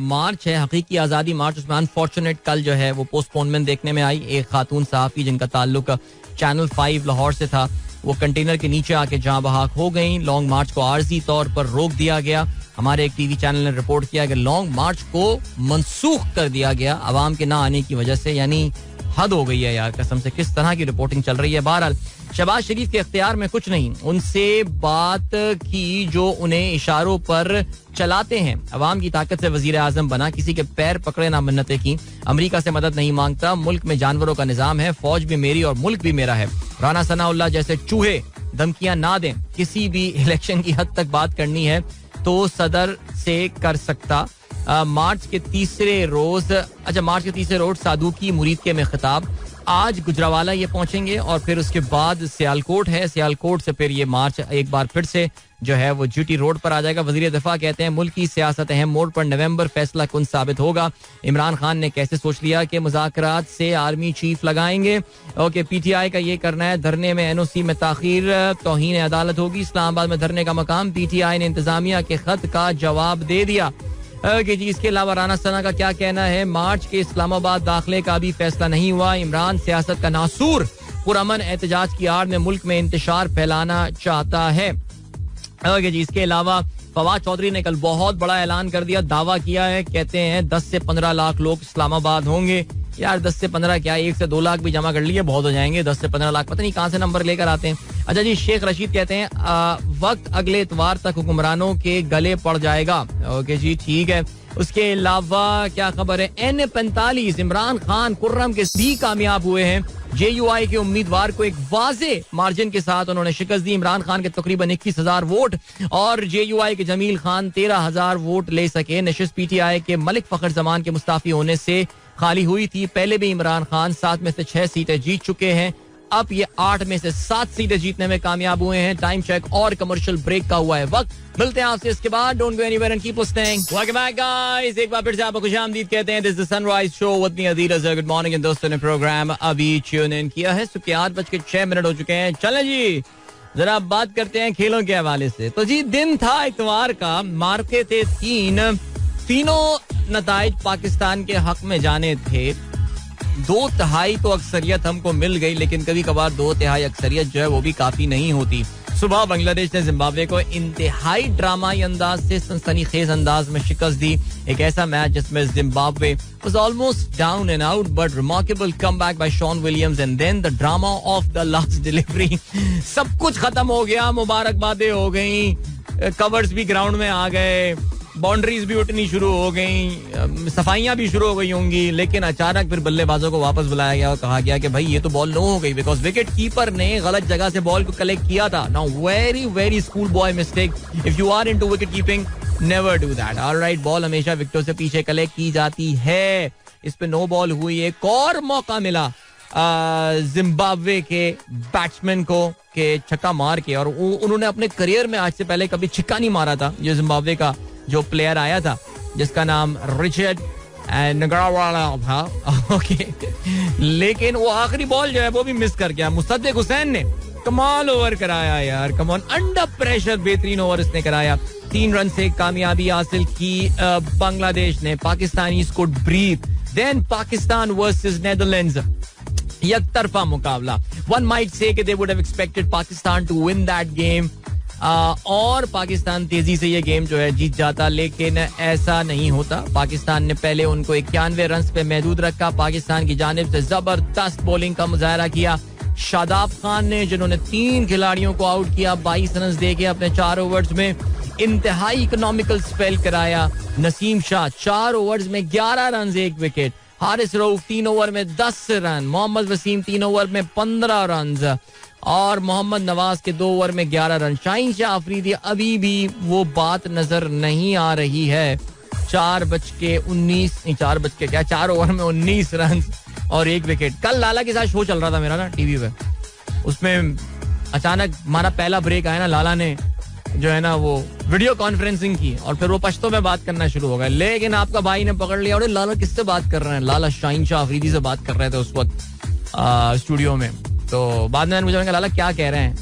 मार्च है, हकीकी आज़ादी मार्च, उसमें अनफॉर्चुनेट कल जो है वो पोस्टपोनमेंट देखने में आई. एक खातून सहाफ़ी जिनका ताल्लुक चैनल 5 लाहौर से था, वो कंटेनर के नीचे आके जहाँ बहाक हो गई. लॉन्ग मार्च को आर्जी तौर पर रोक दिया गया. हमारे एक टीवी चैनल ने रिपोर्ट किया कि लॉन्ग मार्च को मनसूख कर दिया गया आवाम के ना आने की वजह से. यानी हद हो गई है यार कसम से, किस तरह की रिपोर्टिंग चल रही है. बहरहाल शहबाज शरीफ के इख्तियार में कुछ नहीं, उनसे बात की जो उन्हें इशारों पर चलाते हैं. अवाम की ताकत से वजीर आजम बना, किसी के पैर पकड़े ना मिन्नतें की, अमेरिका से मदद नहीं मांगता, मुल्क में जानवरों का निजाम है, फौज भी मेरी और मुल्क भी मेरा है. राना सनाउल्लाह जैसे चूहे धमकियां ना दें. किसी भी इलेक्शन की हद तक बात करनी है तो सदर से कर सकता. मार्च के तीसरे रोज सादुकी मुरीद में खिताब. आज गुजरावाला ये पहुंचेंगे और फिर उसके बाद सियालकोट है. सियालकोट से फिर ये मार्च एक बार फिर से जो है वो जीटी रोड पर आ जाएगा. वजीर दिफा कहते हैं मुल्क की सियासत अहम मोड़ पर नवंबर फैसला कुन साबित होगा. इमरान खान ने कैसे सोच लिया कि मुज़ाकरात से आर्मी चीफ लगाएंगे. ओके, पीटीआई का ये करना है, धरने में एनओसी में ताखीर तौहीन अदालत होगी. इस्लामाबाद में धरने का मकाम, पीटीआई ने इंतजामिया के खत का जवाब दे दिया. जी, इसके अलावा राना सना का क्या कहना है. मार्च के इस्लामाबाद दाखिले का भी फैसला नहीं हुआ. इमरान सियासत का नासूर पुरअमन एहतजाज की आड़ में मुल्क में इंतशार फैलाना चाहता है. जी, इसके अलावा फवाद चौधरी ने कल बहुत बड़ा ऐलान कर दिया, दावा किया है. कहते हैं 10 से 15 लाख लोग इस्लामाबाद होंगे. यार 10 से 15 क्या, 1 से 2 लाख भी जमा कर लिए बहुत हो जाएंगे. 10 से 15 लाख पता नहीं कहाँ से नंबर लेकर आते हैं. अच्छा जी, शेख रशीद कहते हैं वक्त अगले इतवार तक हुक्मरानों के गले पड़ जाएगा. ओके जी, ठीक है. उसके अलावा क्या खबर है. N45 इमरान खान कुर्रम के भी कामयाब हुए हैं. JUI के उम्मीदवार को एक वाजे मार्जिन के साथ उन्होंने शिकस्त दी. इमरान खान के तकरीबन 21,000 वोट और JUI के जमील खान 13,000 वोट ले सके. नशिस्त PTI के मलिक फखर जमान के मुस्ताफी होने से खाली हुई थी. पहले भी इमरान खान 7 में से 6 सीटें जीत चुके हैं. अब ये 8 में से 7 सीटें जीतने में कामयाब हुए हैं. टाइम चेक और कमर्शियल ब्रेक का हुआ है वक्त. मिलते हैं आपसे इसके बाद. Don't go anywhere and keep listening. Welcome back guys. एक बार फिर से आपको खुशामदीद कहते हैं. This is the sunrise show with me Adeel Azhar. Good morning. इन दोस्तों ने प्रोग्राम अभी ट्यून इन किया है. सुबह 8:06 हो चुके हैं. चलें जी, जरा बात करते हैं खेलों के हवाले से. तो जी, दिन था इतवार का, मार्के थे तीनों नताइज पाकिस्तान के हक में जाने थे. 2/3 तो अक्सरियत हमको मिल गई, लेकिन कभी कभार 2/3 अक्सरियत जो है वो भी काफी नहीं होती. सुबह बांग्लादेश ने जिम्बाब्वे को इंतहाई ड्रामाई अंदाज से सनसनीखेज अंदाज में शिकस्त दी. एक ऐसा मैच जिसमें Zimbabwe was almost down and out, but remarkable comeback by Sean Williams and then the drama of the last delivery. सब कुछ खत्म हो गया, मुबारकबादें हो गई, कवर्स भी ग्राउंड में आ गए, बाउंड्रीज भी उठनी शुरू हो गई, सफाइयां भी शुरू हो गई होंगी, लेकिन अचानक फिर बल्लेबाजों को वापस बुलाया गया और कहा गया कि भाई ये तो बॉल नो हो गई बिकॉज विकेट कीपर ने गलत जगह से बॉल को कलेक्ट किया था. Now very very school boy mistake. If you are into wicket keeping, never do that. Alright, ball हमेशा विकेटों से पीछे कलेक्ट की जाती है. इस पे नो बॉल हुई. एक और मौका मिला जिम्बाब्वे के बैट्समैन को के छक्का मार के, और उन्होंने अपने करियर में आज से पहले कभी छक्का नहीं मारा था. जो जिम्बाब्वे का जो प्लेयर आया था जिसका नाम रिचर्ड नगरावाला था, ओके, लेकिन वो आखिरी बॉल जो है वो भी मिस कर गया. मुस्तफिक हुसैन ने कमाल ओवर कराया यार, कम ऑन, अंडर प्रेशर बेहतरीन ओवर इसने कराया. 3 रन से कामयाबी हासिल की बांग्लादेश ने. Pakistani could breathe. Then Pakistan versus Netherlands, यकतरफा मुकाबला. One might say कि they would have expected Pakistan to win that game. और पाकिस्तान तेजी से ये गेम जो है जीत जाता, लेकिन ऐसा नहीं होता. पाकिस्तान ने पहले उनको 91 रन पे महदूद रखा. पाकिस्तान की जानिब से जबरदस्त बॉलिंग का मुजाहरा किया शादाब खान ने, जिन्होंने 3 खिलाड़ियों को आउट किया 22 रन दे के अपने 4 ओवर्स में. इंतहाई इकोनॉमिकल स्पेल कराया नसीम शाह, 4 ओवर्स में 11 run 1 wicket. Haris Rauf 3 over में 10 रन. मोहम्मद वसीम 3 ओवर में 15 रन और मोहम्मद नवाज के 2 ओवर में 11 रन. शाहीन शाह अफरीदी अभी भी वो बात नजर नहीं आ रही है. 4 ओवर में 19 रन और 1 विकेट. कल लाला के साथ शो चल रहा था मेरा ना टीवी पे, उसमें अचानक हमारा पहला ब्रेक आया ना, लाला ने जो है ना वो वीडियो कॉन्फ्रेंसिंग की और फिर वो पश्तो में बात करना शुरू हो गया. लेकिन आपका भाई ने पकड़ लिया, और लाला किससे बात कर रहे हैं? लाला शाहीन शाह अफरीदी से बात कर रहे थे उस वक्त स्टूडियो में. तो बाद में मुझे कहा लाला क्या कह रहे हैं,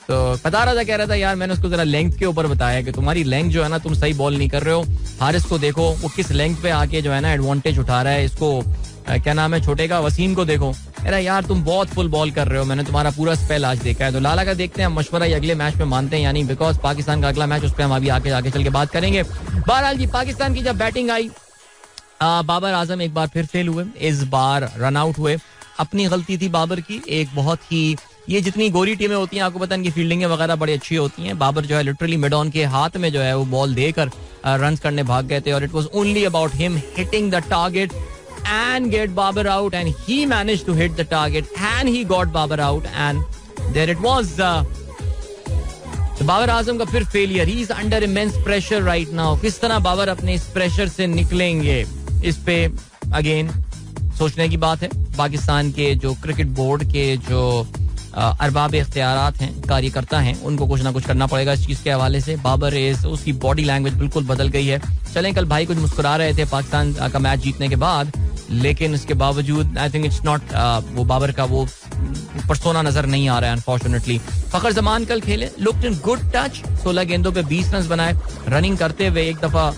तो बता रहा था, कह रहा था यार मैंने उसको जरा लेंथ के ऊपर बताया कि तुम्हारी लेंथ जो है ना, तुम सही बॉल नहीं कर रहे हो. हारिस को देखो वो किस लेंथ पे आके जो है ना एडवांटेज उठा रहा है. इसको क्या नाम है छोटे का, वसीम को देखो, अरे यार तुम बहुत फुल बॉल कर रहे हो, मैंने तुम्हारा पूरा स्पेल आज देखा है. तो लाला का देखते हैं मशवरा ये अगले मैच में मानते हैं यानी, बिकॉज पाकिस्तान का अगला मैच उस पर हम अभी आगे चल के बात करेंगे. बहरहाल जी, पाकिस्तान की जब बैटिंग आई, बाबर आजम एक बार फिर फेल हुए. इस बार रन आउट हुए. अपनी गलती थी बाबर की. एक बहुत ही, ये जितनी गोरी टीमें होती हैं आपको पता है इनकी फील्डिंग वगैरह बड़ी अच्छी होती हैं. बाबर जो है लिटरली मिड ऑन के हाथ में जो है वो बॉल देकर रन करने भाग गए थे, और it was only about him hitting the target and get Babar out, and he managed to hit the target and he got Babar out, and there it was. तो बाबर आजम का फिर failure. He is under immense pressure right now. किस तरह बाबर अपने इस pressure से निकलेंगे, इस पे अगेन सोचने की बात है. पाकिस्तान के जो क्रिकेट बोर्ड के जो अरबाब इख्तियारात हैं, कार्यकर्ता हैं, उनको कुछ ना कुछ करना पड़ेगा इस चीज़ के हवाले से. बाबर इज, उसकी बॉडी लैंग्वेज बिल्कुल बदल गई है. चलें, कल भाई कुछ मुस्कुरा रहे थे पाकिस्तान का मैच जीतने के बाद, लेकिन इसके बावजूद आई थिंक इट्स नॉट, वो बाबर का वो पर्सोना नजर नहीं आ रहा है अनफॉर्चुनेटली. फखर जमान कल खेले, लुक्ड इन गुड टच. 16 गेंदों पे 20 रन बनाए. रनिंग करते हुए एक दफा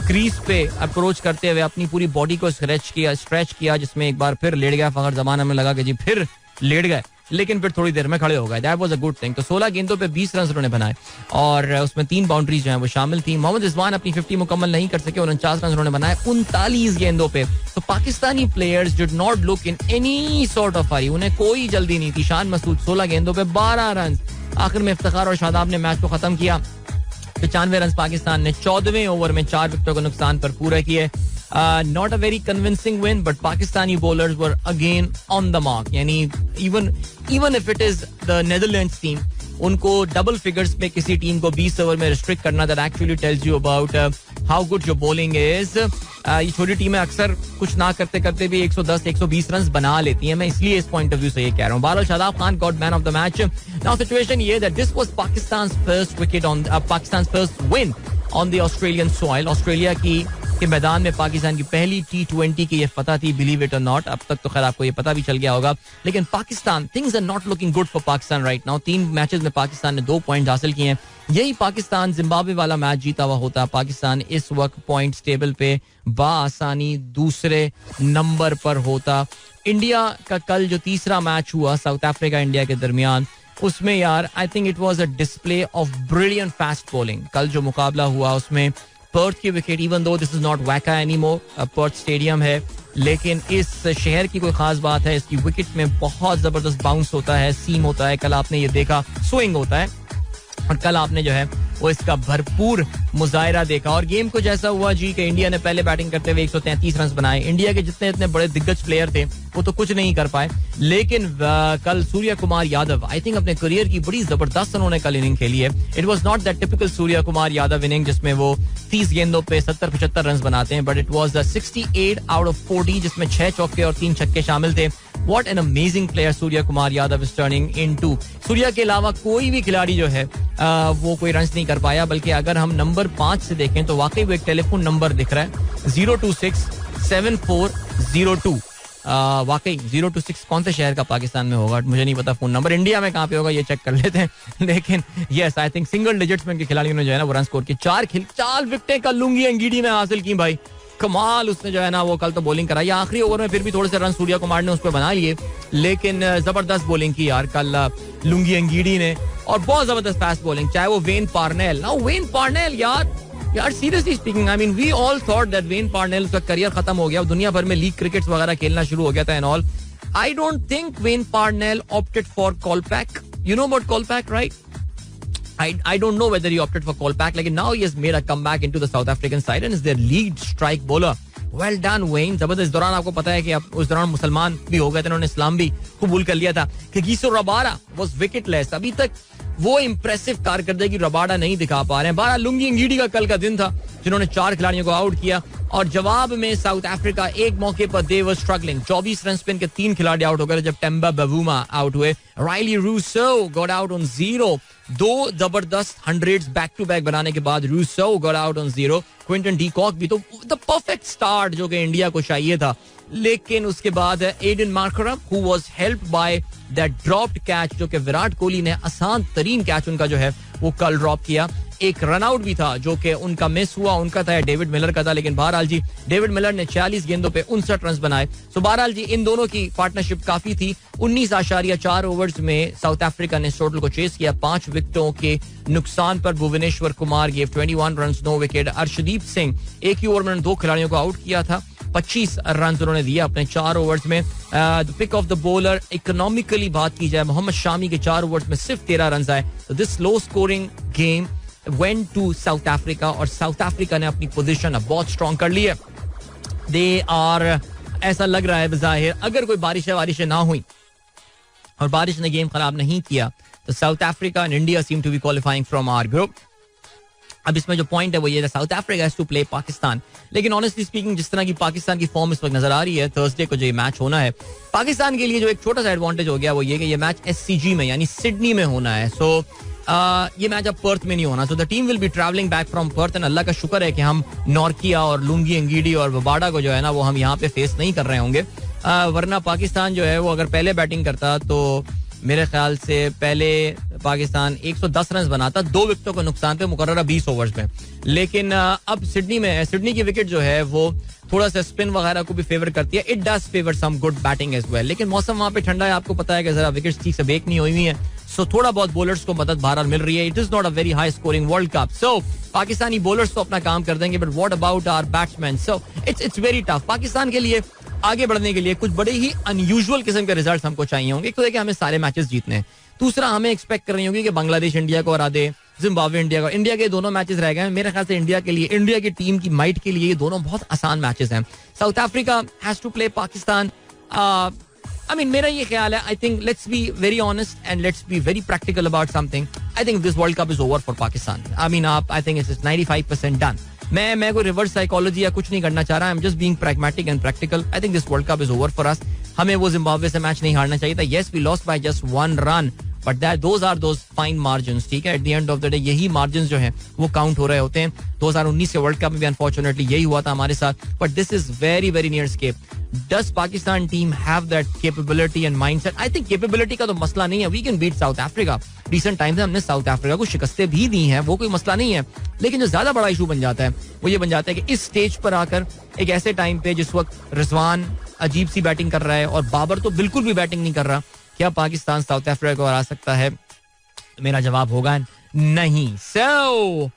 क्रीज पे अप्रोच करते हुए अपनी पूरी बॉडी को स्ट्रेच किया, जिसमें एक बार फिर लेट गया फखर जमान. हमें लगा कि जी फिर लेट गए, लेकिन फिर थोड़ी देर में खड़े हो गए. That was a good thing. तो 16 गेंदों पे 20 रन उन्होंने बनाए और उसमें 3 बाउंड्रीज जो हैं वो शामिल थी. मोहम्मद रिजवान अपनी 50 मुकम्मल नहीं कर सके, 49 रन उन्होंने बनाए 39 गेंदों पे. तो Pakistani players did not look in any sort of hurry. उन्हें कोई जल्दी नहीं थी. शान मसूद 16 गेंदों पे 12 रन. आखिर में इफ्तिखार और शादाब ने मैच को खत्म किया. 95 रन पाकिस्तान ने 14वें ओवर में 4 विकेटों के नुकसान पर पूरा किए. Not a very convincing win, but Pakistani bowlers were again on the mark. यानी even if it is the Netherlands team, उनको डबल फिगर्स में किसी टीम को 20 ओवर में रिस्ट्रिक्ट करना, that actually tells you about how good your bowling is. ये छोटी टीमें अक्सर कुछ ना करते करते भी 110-120 रन बना लेती हैं. मैं इसलिए इस पॉइंट ऑफ व्यू से ये कह रहा हूँ. बहरहाल Shadab Khan got man of the match. Now situation ये that this was Pakistan's first wicket on Pakistan's first win on the Australian soil. Australia के मैदान में पाकिस्तान की पहली T20 की ये फतह थी, बिलीव इट और नॉट. अब तक तो खैर आपको ये पता भी चल गया होगा, लेकिन Pakistan, things are not looking good for Pakistan right now. 3 matches में पाकिस्तान ने 2 पॉइंट हासिल किए हैं. यही पाकिस्तान जिम्बाब्वे वाला मैच जीता हुआ होता, पाकिस्तान इस वक्त पॉइंट्स टेबल पे बाआसानी दूसरे नंबर पर होता. इंडिया का कल जो तीसरा मैच हुआ साउथ अफ्रीका इंडिया के दरमियान, उसमें यार आई think it was a display of brilliant fast bowling. कल जो मुकाबला हुआ उसमें पर्थ की wicket, even though this is not वैका एनीमोर, पर्थ स्टेडियम है, लेकिन इस शहर की कोई खास बात है, इसकी विकेट में बहुत जबरदस्त बाउंस होता है, सीम होता है. कल आपने ये देखा, स्विंग होता है. और कल आपने जो है वो इसका भरपूर मुजाहरा देखा. और गेम कुछ ऐसा हुआ जी कि इंडिया ने पहले बैटिंग करते हुए 133 रन बनाए. इंडिया के जितने इतने बड़े दिग्गज प्लेयर थे वो तो कुछ नहीं कर पाए, लेकिन कल सूर्य कुमार यादव आई थिंक अपने करियर की बड़ी जबरदस्त उन्होंने कल इनिंग खेली है. It was not that typical Surya Kumar Yadav inning जिसमें वो 30 गेंदों पे 70-75 रन बनाते हैं, but it was 68 out of 40 जिसमें 6 चौके और 3 छक्के शामिल थे. What an amazing player Surya Kumar Yadav is turning into. सूर्य के अलावा कोई भी खिलाड़ी जो है वो कोई रन नहीं कर पाया, बल्कि अगर हम नंबर 5 से देखें तो वाकई वो एक टेलीफोन नंबर दिख रहा है 0267402. वाकई 026 कौन से शहर का पाकिस्तान में होगा मुझे नहीं पता फोन नंबर. इंडिया में कहाँ पे होगा ये चेक कर लेते हैं. लेकिन yes I think single digits में खिलाड़ियों ने जो है ना वो रन स्कोर किए. 4 विकेटें कल लुंगी अंगीडी ने हासिल की भाई. कमाल उसने जो है ना वो कल तो बॉलिंग कराई. आखिरी ओवर में फिर भी थोड़े से रन सूर्या कुमार ने उस पर बना लिए, लेकिन जबरदस्त बॉलिंग की यार कल लुंगी अंगीडी ने, और बहुत जबरदस्त फास्ट बॉलिंग. चाहे वो वेन पार्नेल यार seriously speaking I mean we all thought that Wayne Parnell उसका करियर खत्म हो गया, दुनिया भर में लीग क्रिकेट्स वगैरह खेलना शुरू हो गया था and all. I don't think Wayne Parnell opted for Kolpak. You know about Kolpak right? I don't know whether he opted for Kolpak. Like now he has made a comeback into the South African side and is their lead strike bowler. Well done Wayne. जबरदस्त. इस दौरान आपको पता है कि उस दौरान मुसलमान भी हो गए थे, उन्होंने इस्लाम भी कबूल कर लिया था. Kagiso Rabada was wicketless. अभी तक वो इंप्रेसिव कारकर्दगी रबाडा नहीं दिखा पा रहे हैं. 12 लुंगी अंगीडी का कल का दिन था जिन्होंने 4 खिलाड़ियों को आउट किया, और जवाब में साउथ अफ्रीका एक मौके पर दे वर स्ट्रगलिंग. 24 रन पे इनके 3 खिलाड़ी आउट हो गए जब टेम्बा बवूमा आउट हुए. Rilee Rossouw got out on 0. 2 जबरदस्त 100s बैक टू बैक बनाने के बाद Rossouw got out on 0. Quinton de Kock भी तो द परफेक्ट स्टार्ट जो कि इंडिया को चाहिए था, लेकिन उसके बाद Aiden Markram who was helped by that dropped catch जो कि विराट कोहली ने आसान तरीन कैच उनका जो है वो कल ड्रॉप किया. एक रन आउट भी था जो कि उनका मिस हुआ, उनका था डेविड मिलर का था, लेकिन बहरहाल जी डेविड मिलर ने 46 गेंदों पे 59 रन बनाए. सो बहरहाल जी इन दोनों की पार्टनरशिप काफी थी. 19.4 ओवर्स में साउथ अफ्रीका ने इस टोटल को चेस किया. 5 विकेटों के नुकसान पर Bhuvneshwar Kumar gave 21 run, 9 wicket. Arshdeep Singh एक ही ओवर में 2 खिलाड़ियों को आउट किया था. 25 रन उन्होंने दिए अपने 4 ओवर्स में. Pick of the bowler economically बात की जाए, मोहम्मद शामी के 4 ओवर्स में सिर्फ 13 रन आए. This low scoring game went to South Africa और साउथ अफ्रीका ने अपनी पोजीशन अब बहुत स्ट्रॉन्ग कर ली है. They are ऐसा लग रहा है बज़ाहिर अगर कोई बारिशें ना हुई और बारिश ने गेम खराब नहीं किया तो South Africa and India seem to be qualifying from our group. अब इसमें जो पॉइंट है वो ये, South Africa has to play Pakistan. लेकिन ऑनेस्टली स्पीकिंग जिस तरह की पाकिस्तान की फॉर्म इस वक्त नजर आ रही है, थर्सडे को जो ये मैच होना है पाकिस्तान के लिए जो एक छोटा सा एडवांटेज हो गया वो ये कि ये मैच SCG में यानी सिडनी में होना है. सो ये मैच अब पर्थ में नहीं होना. So the team will be travelling back from Perth and अल्लाह का शुक्र है कि हम नॉर्किया और लुंगी अंगीडी और वबाडा को जो है ना वो हम यहाँ पे फेस नहीं कर रहे होंगे. वरना पाकिस्तान जो है वो अगर पहले बैटिंग करता तो मेरे ख्याल से पहले पाकिस्तान 110 रन बनाता 2 विकेटों के नुकसान पे मुकर्ररा 20 ओवर्स में. लेकिन अब सिडनी की विकेट जो है वो थोड़ा सा स्पिन वगैरह को भी फेवर करती है. It does favour some good batting as well. लेकिन मौसम वहाँ पे ठंडा है, आपको पता है कि जरा विकेट्स ठीक से बेक नहीं हुई है. सो थोड़ा बहुत बॉलर्स को मदद बहरहाल मिल रही है. It is not a very high scoring World Cup. So Pakistani bowlers तो अपना काम कर देंगे, but what about our batsman? So it's very tough. Pakistan के लिए आगे बढ़ने के लिए कुछ बड़े ही अनयूजुअल किस्म के रिजल्ट हमको चाहिए होंगे. एक तो देखिए हमें सारे मैचेस जीतने हैं. दूसरा हमें एक्सपेक्ट करनी होगी कि बांग्लादेश इंडिया को हरा दे, जिम्बाब्वे इंडिया को. इंडिया के दोनों मैचेस रह गए हैं. मेरे ख्याल से इंडिया के लिए, इंडिया की टीम की माइट के लिए ये दोनों बहुत आसान मैचेस हैं. South Africa has to play Pakistan. I mean, मेरा ये ख्याल है, I think let's be very honest and let's be very practical about something. I think this World Cup is over for Pakistan. I mean, I think it's 95% done. मैं कोई reverse psychology या कुछ नहीं करना चाह रहा. I'm just being pragmatic and practical. I think this World Cup is over for us. हमें वो जिम्बाब्वे से मैच नहीं हारना चाहिए था. Yes, we lost by just 1 run. But those are those fine margins. ठीक है, at the end of the day यही margins जो हैं वो काउंट हो रहे होते हैं. 2019 के वर्ल्ड कप में भी अनफॉर्चुनेटली यही हुआ था हमारे साथ. But this is very very near escape. Does Pakistan team have that capability and mindset? I think capability का तो मसला नहीं है. We can beat South Africa. Recent times में हमने साउथ अफ्रीका को शिकस्तें भी दी हैं, वो कोई मसला नहीं है. लेकिन जो ज्यादा बड़ा इशू बन जाता है वो ये बन जाता है कि इस स्टेज पर आकर एक ऐसे टाइम पे जिस वक्त रिजवान अजीब सी बैटिंग कर रहा है और बाबर तो बिल्कुल भी बैटिंग नहीं कर रहा, क्या पाकिस्तान साउथ अफ्रीका को हरा सकता है? मेरा जवाब होगा नहीं. सो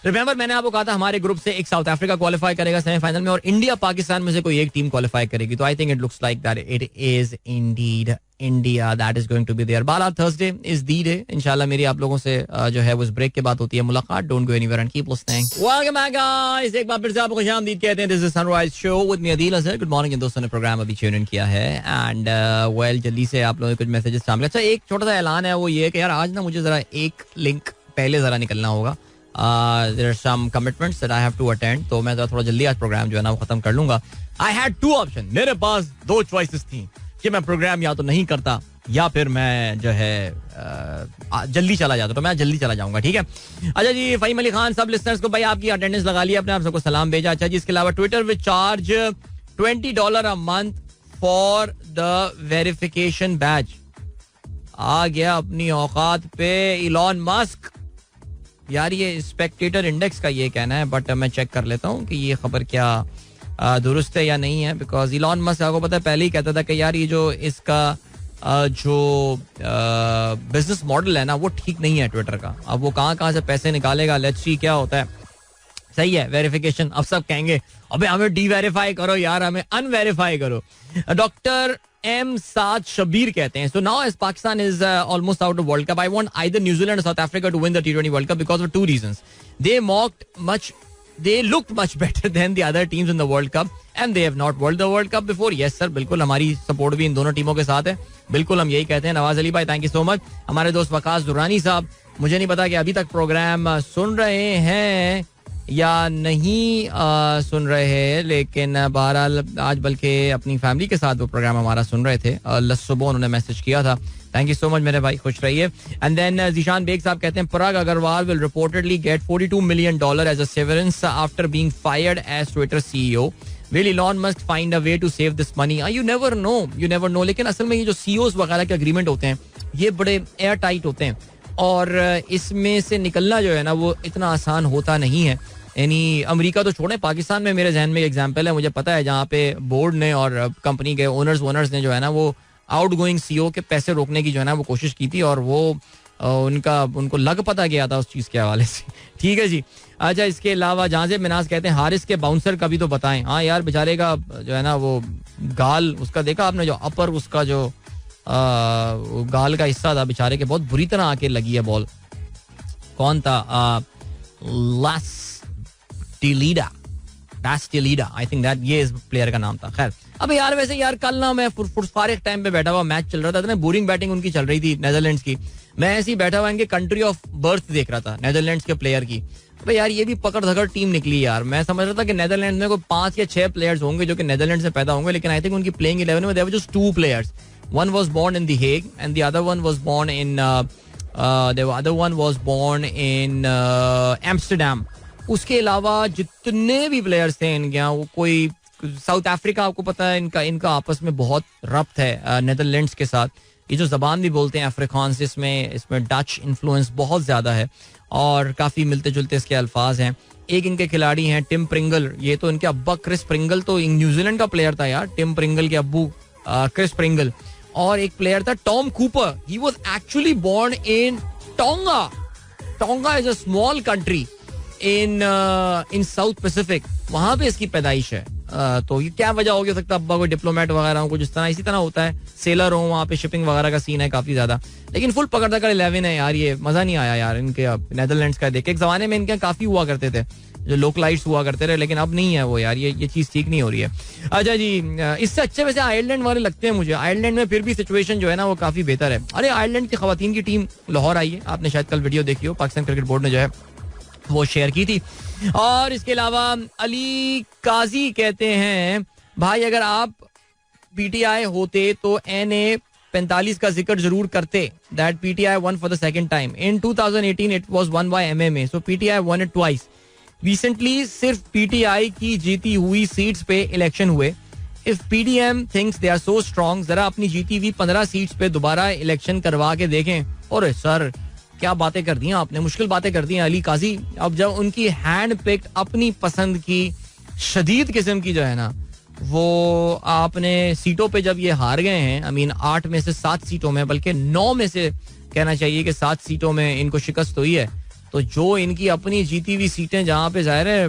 रिमेंबर मैंने आपको कहा था हमारे ग्रुप से एक साउथ अफ्रीका क्वालिफाई करेगा सेमीफाइनल में और इंडिया पाकिस्तान में से कोई एक टीम क्वालिफाई करेगी. तो I think it looks like that it is indeed India that is going to be there. बाला थर्सडे इज दी डे. इंशाल्लाह मेरी आप लोगों से जो है वो इस ब्रेक के बाद होती है मुलाकात. Don't go anywhere and keep listening. Welcome back guys. एक बार फिर से आपको खुशामदीद कहते हैं. This is sunrise show with me Adeel Azhar. Good morning. इन दोस्तों ने प्रोग्राम अभी ट्यून इन किया है एंड वेल जल्दी से आप लोगों ने कुछ मैसेजेस सामने. अच्छा एक छोटा सा ऐलान है वो ये है कि यार आज ना मुझे जरा एक लिंक पहले जरा निकलना होगा. There are some commitments that I have to attend. तो मैं थोड़ा जल्दी आज प्रोग्राम जो है ना वो खत्म कर लूंगा. I had two options. मेरे पास दो चॉइसेस थी कि मैं प्रोग्राम या तो नहीं करता या फिर मैं जो है जल्दी चला जाता. तो मैं जल्दी चला जाऊंगा. ठीक है. अच्छा जी फहीम अली खान सब लिसनर्स को भाई आपकी अटेंडेंस लगा लिया आपने. आप सबको सलाम भेजा. अच्छा जी इसके अलावा Twitter will charge $20 a month for the verification badge. आ गया अपनी औकात पे इलॉन मस्क. यार ये स्पेक्टेटर इंडेक्स का ये कहना है बट मैं चेक कर लेता हूँ कि ये खबर क्या दुरुस्त है या नहीं है. बिकॉज इलॉन मस्क आपको पता है पहले ही कहता था कि यार ये जो इसका जो बिजनेस मॉडल है ना वो ठीक नहीं है ट्विटर का. अब वो कहाँ से पैसे निकालेगा. लेट्स सी क्या होता है. सही है वेरिफिकेशन. अब सब कहेंगे अबे हमें डी वेरीफाई करो यार हमें अनवेरीफाई करो. Doctor M. Saad Shabir कहते हैं so now as Pakistan is almost out of World Cup I want either New Zealand or South Africa to win the T20 World Cup because of two reasons. They looked much better than the other teams in the World Cup and they have not won the World Cup before. Yes sir बिल्कुल हमारी support भी इन दोनों टीमों के साथ है. बिल्कुल हम यही कहते हैं. नवाज अली भाई थैंक यू सो मच. हमारे दोस्त वकास दुरानी साहब मुझे नहीं पता कि अभी तक प्रोग्राम सुन रहे हैं या नहीं सुन रहे हैं लेकिन बहरहाल आज बल्कि अपनी फैमिली के साथ वो प्रोग्राम हमारा सुन रहे थे. सुबह उन्होंने मैसेज किया था. थैंक यू सो मच मेरे भाई खुश रहिए. एंड देन जीशान बेग साहब कहते हैं Parag Agrawal will reportedly get $42 million as a severance after being fired as Twitter CEO. Will Elon Musk find a way to save this money? You never know. लेकिन असल में ये जो CEOs वगैरह के एग्रीमेंट होते हैं ये बड़े एयर टाइट होते हैं और इसमें से निकलना जो है ना वो इतना आसान होता नहीं है. यानी अमेरिका तो छोड़े पाकिस्तान में मेरे जहन में एक एग्जांपल है मुझे पता है जहाँ पे बोर्ड ने और कंपनी के ओनर्स ने जो है ना वो आउट गोइंग CEO के पैसे रोकने की जो है ना वो कोशिश की थी और वो उनको लग पता गया था उस चीज़ के हवाले से. ठीक है जी. अच्छा इसके अलावा जहाँ से मिनाज कहते हैं हारिस के बाउंसर का भी तो बताएं. हाँ यार बेचारे का जो है ना वो गाल उसका देखा आपने जो अपर उसका जो गाल का हिस्सा था बेचारे के बहुत बुरी तरह आके लगी है बॉल. कौन था Dastilida, I think that ये इस प्लेयर का नाम था. खैर अब यार वैसे यार कल ना मैं फुरफारे टाइम पे बैठा हुआ मैच चल रहा था इतने बोरिंग बैटिंग उनकी चल रही थी नेदरलैंड्स की. मैं ऐसे ही बैठा हुआ इनके कंट्री ऑफ बर्थ देख रहा था नेदरलैंड्स के प्लेयर की. भाई यार ये भी पकड़ धकड़ टीम निकली यार. मैं समझ रहा था कि नेदरलैंड्स में कोई 5 या 6 प्लेयर्स होंगे जो कि नेदरलैंड से पैदा होंगे लेकिन आई थिंक उनकी प्लेइंग 11 में there were just 2 players. One was born in The Hague and the other one was born in Amsterdam. उसके अलावा जितने भी प्लेयर्स थे इनके यहाँ वो कोई साउथ अफ्रीका आपको पता है इनका आपस में बहुत रब्त है नेदरलैंड्स के साथ. ये जो जबान भी बोलते हैं अफ्रीकान्स इसमें डच इन्फ्लुएंस बहुत ज्यादा है और काफी मिलते जुलते इसके अल्फाज हैं. एक इनके खिलाड़ी हैं टिम प्रिंगल. ये तो इनके अब्बा क्रिस प्रिंगल तो न्यूजीलैंड का प्लेयर था यार. टिम प्रिंगल के अब्बू क्रिस प्रिंगल. और एक प्लेयर था Tom Cooper. He was actually born in Tonga. Tonga is a small country in South Pacific. वहां पे इसकी पैदाइश है. तो ये क्या वजह हो सकता है अब्बा कोई डिप्लोमेट वगैरह हो कुछ इसी तरह होता है. सेलर हो वहाँ पे शिपिंग वगैरह का सीन है काफी ज्यादा. लेकिन फुल पकड़ दकड़ 11 है यार. ये मजा नहीं आया यार इनके नेदरलैंड्स का देख. एक जमाने में इनके काफी हुआ करते थे जो लोकलाइट्स हुआ करते रहे लेकिन अब नहीं है वो यार. ये चीज ठीक नहीं हो रही है. अच्छा जी इससे अच्छे वैसे आयरलैंड वाले लगते हैं मुझे. आयरलैंड में फिर भी सिचुएशन जो है ना वो काफी बेहतर है. अरे आयरलैंड की खवातीन की टीम लाहौर आई है. आपने शायद कल वीडियो देखी हो. पाकिस्तान क्रिकेट बोर्ड ने जो है वो शेयर की थी. और इसके अलावा अली काजी कहते हैं भाई अगर आप PTI होते तो NA 45 का जिक्र जरूर करते. That PTI won for the second time. In 2018 it was won by MMA. So PTI won it twice. Recently सिर्फ PTI की जीती हुई सीट्स पे इलेक्शन हुए. If PDM thinks they are so strong जरा अपनी जीती हुई 15 सीट्स पे दोबारा इलेक्शन करवा के देखें. और सर क्या बातें कर दी आपने. मुश्किल बातें कर दी अली काजी. अब जब उनकी हैंड पिक्ड अपनी पसंद की शदीद किस्म की जो है ना वो आपने सीटों पे जब ये हार गए हैं. आई मीन 8 में से 7 सीटों में बल्कि 9 में से कहना चाहिए कि 7 सीटों में इनको शिकस्त हुई है. तो जो इनकी अपनी जीती हुई सीटें जहां पे जाहिर है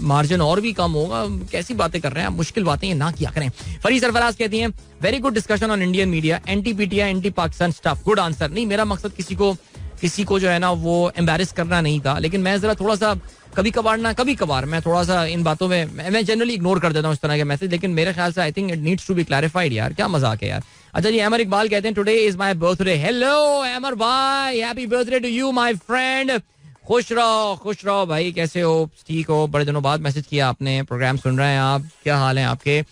मार्जिन और भी कम होगा, कैसी बातें कर रहे हैं, मुश्किल बातें ये ना किया करें. फरी सरफराज कहती हैं very good discussion on Indian media, anti PTI anti Pakistan stuff. Good answer. नहीं, मेरा मकसद किसी को जो है ना वो एम्बैरेस करना नहीं था, लेकिन मैं जरा थोड़ा सा कभी कभार मैं थोड़ा सा इन बातों में मैं जनरली इग्नोर कर देता हूँ इस तरह के मैसेज, लेकिन मेरे ख्याल से I think it needs to be clarified. यार क्या मजाक है यार. अच्छा जी, अमर इकबाल कहते हैं today is my birthday. Hello Amar भाई, happy birthday to you my friend. खुश रहो भाई. कैसे हो? ठीक हो? बड़े दिनों बाद मैसेज किया आपने, प्रोग्राम सुन रहे हैं आप, क्या हाल है आपके?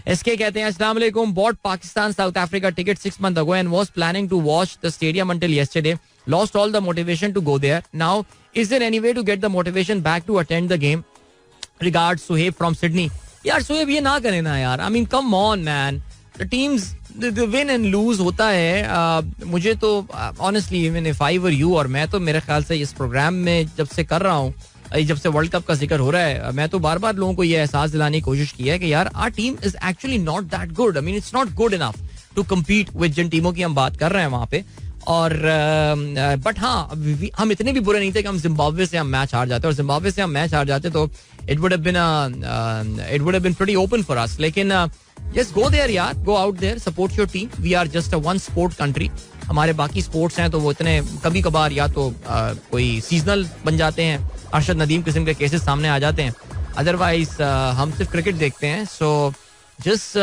एसके कहते हैं अस्सलाम वालेकुम, but Pakistan South Africa ticket 6 months ago and was planning to watch the stadium until yesterday. Lost all the motivation to go there. Now, is there any way to get the motivation back to attend the game? Regards, Suhaib from Sydney. यार सुहेब ये ना करें ना यार. I mean, come on man. The teams, the win and lose होता है. मुझे तो honestly, even if I were you, और मैं तो मेरे ख्याल से इस प्रोग्राम में जब से कर रहा हूँ, जब से वर्ल्ड कप का जिक्र हो रहा है, मैं तो बार बार लोगों को ये एहसास दिलाने की कोशिश की है कि यार our team is actually not that good. I mean it's not good enough to compete with जिन टीमों की हम बात कर रहे हैं वहां पे. और बट हाँ, हम इतने भी बुरे नहीं थे कि हम जिम्बाब्वे से हम मैच हार जाते, और जिम्बाब्वे से हम मैच हार जाते तो it would have been pretty open for us. लेकिन जस्ट गो देयर यार, go out there, support your team. We are just a one sport country. हमारे बाकी स्पोर्ट्स हैं तो वो इतने कभी कभार या तो कोई सीजनल बन जाते हैं, अरशद नदीम किस्म के केसेस सामने आ जाते हैं, अदरवाइज हम सिर्फ क्रिकेट देखते हैं. So just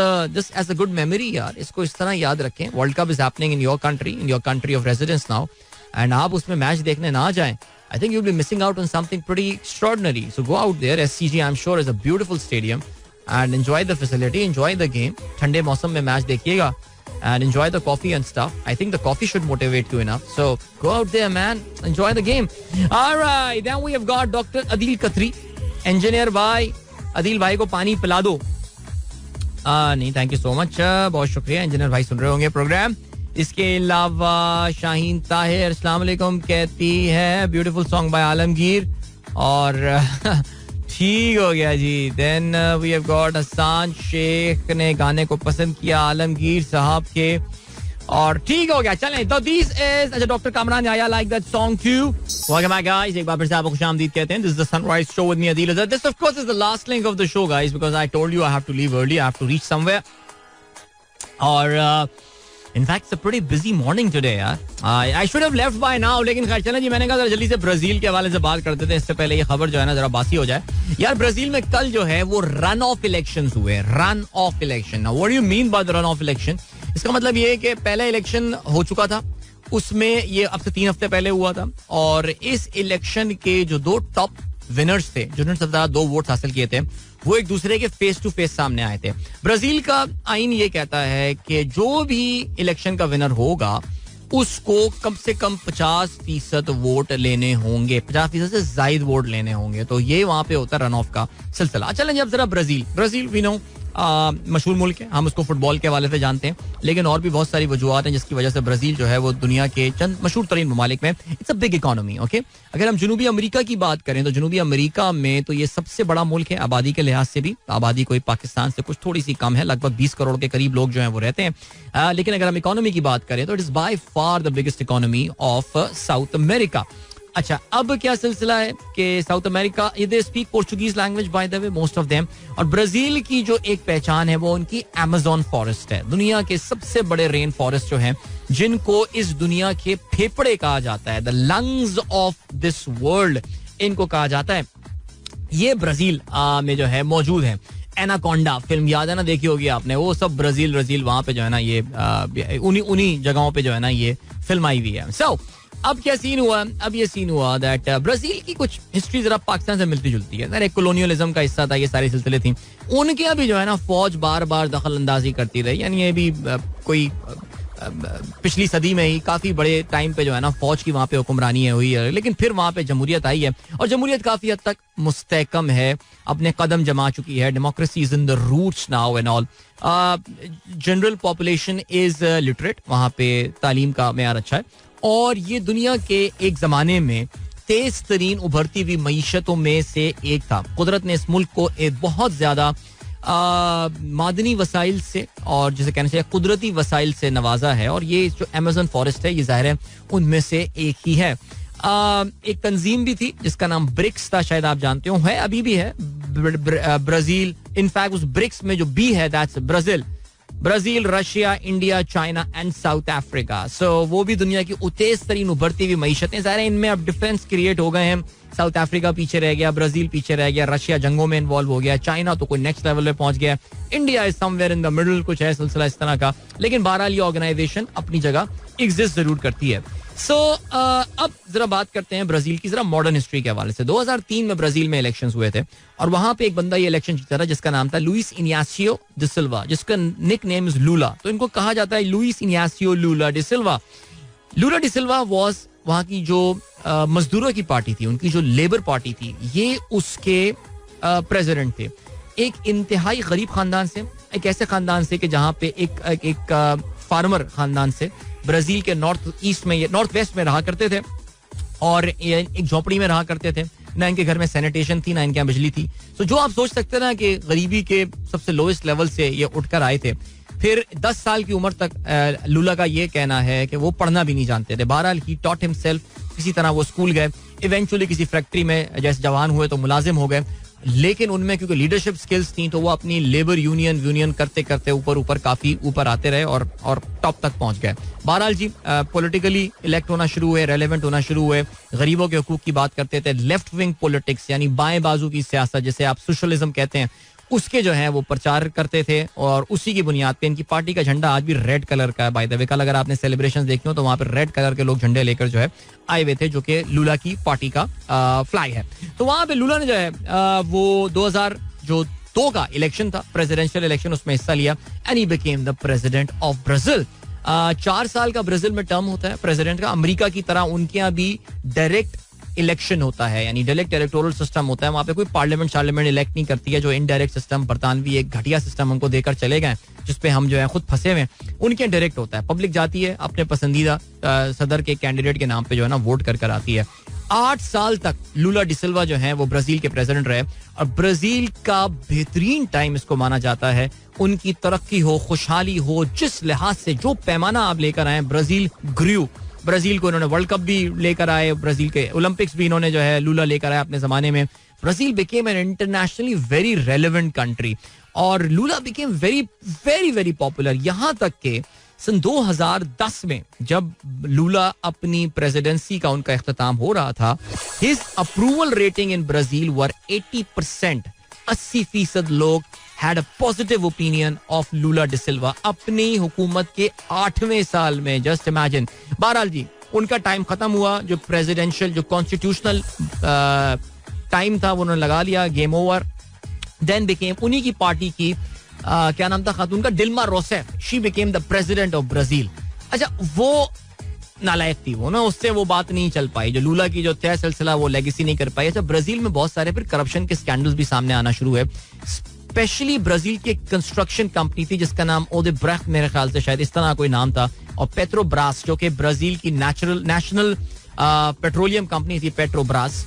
as a good memory यार, इसको इस तरह याद रखें. World Cup is happening in your country of residence now, and आप उसमें मैच देखने ना जाएं, I think you will be missing out on something pretty extraordinary. So go out there. SCG I am sure is a beautiful stadium and enjoy the facility, enjoy the game. ठंडे मौसम में match देखिएगा and enjoy the coffee and stuff. I think the coffee should motivate you enough. So go out there, man. Enjoy the game. All right. Then we have got Dr. Adil Khatri, engineer भाई. Adil भाई को पानी पिला दो. नहीं, thank you so much. बहुत शुक्रिया. Engineer भाई सुन रहे होंगे प्रोग्राम. इसके अलावा शाहीन ताहिर अस्सलाम वालेकुम कहती है ब्यूटीफुल सॉन्ग बाय आलमगीर. और ठीक हो गया जी. Then we have got Hasan Sheikh ने गाने को पसंद किया आलमगीर साहब के, और ठीक हो गया. चलें तो दिस इज, अच्छा डॉक्टर कामरान आया like that song too. Welcome back guys, एक बार फिर से आपको खुशामदीद कहते हैं. This is the sunrise show with me Adeel Azhar. This of course is the last link of the show guys, because I told you I have to leave early, I have to reach somewhere. और in fact it's a pretty busy morning today यार. I should have left by now, लेकिन खैर चलें जी. मैंने कहा जल्दी से Brazil के हवाले से बात करते थे, इससे पहले ये खबर जो है ना जरा बासी हो जाए. यार ब्राजील में कल जो है वो रन ऑफ इलेक्शंस हुए. Run of election. Now what do you mean by the run of election? इसका मतलब ये है कि पहला इलेक्शन हो चुका था, उसमें ये अब से 3 हफ्ते पहले हुआ था, और इस इलेक्शन के जो 2 टॉप विनर्स थे, जिन्होंने सबसे ज्यादा 2 वोट हासिल किए थे, वो एक दूसरे के फेस टू फेस सामने आए थे. ब्राजील का आईन ये कहता है कि जो भी इलेक्शन का विनर होगा उसको कम से कम 50% वोट लेने होंगे, 50% से ज्यादा वोट लेने होंगे. तो ये वहां पे होता है रन ऑफ का सिलसिला. चलें अब जरा ब्राजील वी नो मशहूर मुल्क है, हम उसको फुटबॉल के हवाले से जानते हैं, लेकिन और भी बहुत सारी वजूहत हैं जिसकी वजह से ब्राजील जो है वो दुनिया के चंद मशहूर तरीन ममालिक में it's a big economy. Okay, अगर हम जनूबी अमेरिका की बात करें तो जनूबी अमेरिका में तो ये सबसे बड़ा मुल्क है आबादी के लिहाज से भी. आबादी कोई पाकिस्तान से कुछ थोड़ी सी कम है, लगभग 20 करोड़ के करीब लोग जो हैं वो रहते हैं. लेकिन अगर हम इकोनॉमी की बात करें तो it is by far the biggest economy of south America. अच्छा, अब क्या सिलसिला है कि south America they speak Portuguese language by the way most of them. और ब्राजील की जो एक पहचान है वो उनकी अमेज़न फॉरेस्ट है. दुनिया के सबसे बड़े रेन फॉरेस्ट जो हैं, जिनको इस दुनिया के फेफड़े कहा जाता है, the lungs of this world इनको कहा जाता है, ये ब्राजील में जो है मौजूद है. एनाकोंडा फिल्म याद है ना, देखी होगी आपने, वो सब ब्राजील वहां पे जो है ना ये उन्हीं जगहों पे जो है ना ये फिल्म आई हुई है. सो अब क्या सीन हुआ? अब ये सीन हुआ दैट ब्राजील की कुछ हिस्ट्री जरा पाकिस्तान से मिलती जुलती है. एक कॉलोनियलिज्म का हिस्सा था, ये सारे सिलसिले थी. उनके अभी जो है ना फौज बार बार दखल अंदाजी करती रही. यानी ये भी कोई पिछली सदी में ही काफी बड़े टाइम पे जो है ना फौज की वहां पे हुक्मरानी हुई है, लेकिन फिर वहां पे जमहूरियत आई है, और जमहूरियत काफी हद तक मुस्तहकम है, अपने कदम जमा चुकी है. Democracy is in the roots now and all. General population is literate, वहां पे तालीम का मेयार अच्छा है, और ये दुनिया के एक जमाने में तेज तरीन उभरती हुई मईशतों में से एक था. कुदरत ने इस मुल्क को एक बहुत ज्यादा मादनी वसाइल से और जिसे कहना चाहिए कुदरती वसाइल से नवाजा है, और ये जो अमेज़न फॉरेस्ट है ये जाहिर है उनमें से एक ही है. एक तंजीम भी थी जिसका नाम ब्रिक्स था, शायद आप जानते हो, है अभी भी है, ब्राजील, इनफैक्ट उस ब्रिक्स में जो बी है that's Brazil, Russia, India, China and South Africa. So वो भी दुनिया की तेज तरीन उभरती हुई मीशतें. ज़ाहिर है इनमें अब डिफरेंस क्रिएट हो गए हैं. साउथ अफ्रीका पीछे रह गया, ब्राजील पीछे रह गया, रशिया जंगों में इन्वॉल्व हो गया, चाइना तो कोई नेक्स्ट लेवल पे पहुंच गया, India is somewhere in the middle, कुछ है सिलसिला इस तरह का. लेकिन बहरहाल ये ऑर्गेनाइजेशन अपनी जगह एग्जिस्ट जरूर करती है. सो अब जरा बात करते हैं ब्राजील की जरा मॉडर्न हिस्ट्री के हवाले से. 2003 में ब्राजील में इलेक्शंस हुए थे और वहां पे एक बंदा ये इलेक्शन जीता था जिसका नाम था लुइस इनियासियो डी सिल्वा, जिसका निक नेम इज लूला. तो इनको कहा जाता है Luiz Inacio Lula da Silva. Lula da Silva was वहां की जो मजदूरों की पार्टी थी, उनकी जो लेबर पार्टी थी, ये उसके प्रेसिडेंट थे. एक इंतहाई गरीब खानदान से, एक ऐसे खानदान से कि जहां पे एक फार्मर खानदान से ब्राजील के नॉर्थ वेस्ट में रहा करते थे और एक झोपड़ी में रहा करते थे. ना इनके घर में सैनिटेशन थी, ना इनके यहाँ बिजली थी. तो जो आप सोच सकते हैं ना कि गरीबी के सबसे लोएस्ट लेवल से ये उठकर आए थे. फिर 10 साल की उम्र तक लूला का ये कहना है कि वो पढ़ना भी नहीं जानते थे. बहरहाल ही टॉट हिमसेल्फ, किसी तरह वो स्कूल गए, इवेंचुअली किसी फैक्ट्री में जैसे जवान हुए तो मुलाजिम हो गए. लेकिन उनमें क्योंकि लीडरशिप स्किल्स थी तो वो अपनी लेबर यूनियन करते करते ऊपर काफी ऊपर आते रहे और टॉप तक पहुंच गए. बहरहाल जी पॉलिटिकली इलेक्ट होना शुरू हुए, रेलेवेंट होना शुरू हुए, गरीबों के हुकूक की बात करते थे. लेफ्ट विंग पॉलिटिक्स यानी बाएं बाजू की सियासत जिसे आप सोशलिज्म कहते हैं, उसके जो है वो प्रचार करते थे और उसी की बुनियाद पे इनकी पार्टी का झंडा आज भी रेड कलर का है. बाय द वे कल अगर आपने सेलिब्रेशंस देखी हो तो वहां पर रेड कलर के लोग झंडे लेकर जो है आए हुए थे, जो कि लूला की पार्टी का फ्लैग है. तो वहां पे लूला ने जो है वो 2002 का इलेक्शन था, प्रेसिडेंशियल इलेक्शन, उसमें हिस्सा लिया and he became the president of Brazil. 4 साल का ब्राजील में टर्म होता है प्रेसिडेंट का. अमेरिका की तरह उनके यहाँ भी डायरेक्ट इलेक्शन होता है, यानी डायरेक्ट इलेक्टोरल सिस्टम होता है. वहां पे कोई पार्लियामेंट इलेक्ट नहीं करती है. जो इनडायरेक्ट सिस्टम बरतानवी एक घटिया सिस्टम हमको देकर चले गए जिसपे हम जो है खुद फंसे हुए, उनके डायरेक्ट होता है. पब्लिक जाती है अपने पसंदीदा सदर के कैंडिडेट के नाम पे जो है ना वोट कर आती है. 8 साल तक लूला डी सिल्वा जो है वो ब्राजील के प्रेसिडेंट रहे और ब्राजील का बेहतरीन टाइम इसको माना जाता है. उनकी तरक्की हो, खुशहाली हो, जिस लिहाज से जो पैमाना आप लेकर आए, ब्राजील ग्रू. ब्राजील को इन्होंने वर्ल्ड कप भी लेकर आए, ब्राजील के ओलंपिक्स भी इन्होंने जो है लूला लेकर आया अपने जमाने में. Brazil became an internationally very relevant country और Lula became very very very popular. यहां तक के सन 2010 में जब लूला अपनी प्रेसिडेंसी का उनका इख्तिताम हो रहा था, his approval rating in Brazil were 80%. 80% लोग had a positive opinion of Lula da Silva अपनी हुकूमत के 8वें साल में. Just imagine. बहरहाल जी उनका टाइम खत्म हुआ. जो प्रेसिडेंशियल जो कॉन्स्टिट्यूशनल टाइम था वो उन्होंने लगा लिया, गेम ओवर. देन बिकेम उन्हीं की पार्टी की क्या नाम था खातून का, Dilma Rousseff. She became the president of Brazil. अच्छा वो नालायक थी वो ना, उससे वो बात नहीं चल पाई. जो लूला की जो तय सिलसिला वो लेगेसी नहीं कर पाई. अच्छा ब्राजील में बहुत सारे फिर करप्शन के स्कैंडल्स भी सामने आना शुरू हुए. स्पेशली ब्राजील की एक कंस्ट्रक्शन कंपनी थी जिसका नाम ओदेब्रेख्ट, मेरे ख्याल से शायद इस तरह कोई नाम था, और पेट्रोब्रास जो कि ब्राजील की नेशनल पेट्रोलियम कंपनी थी, पेट्रोब्रास.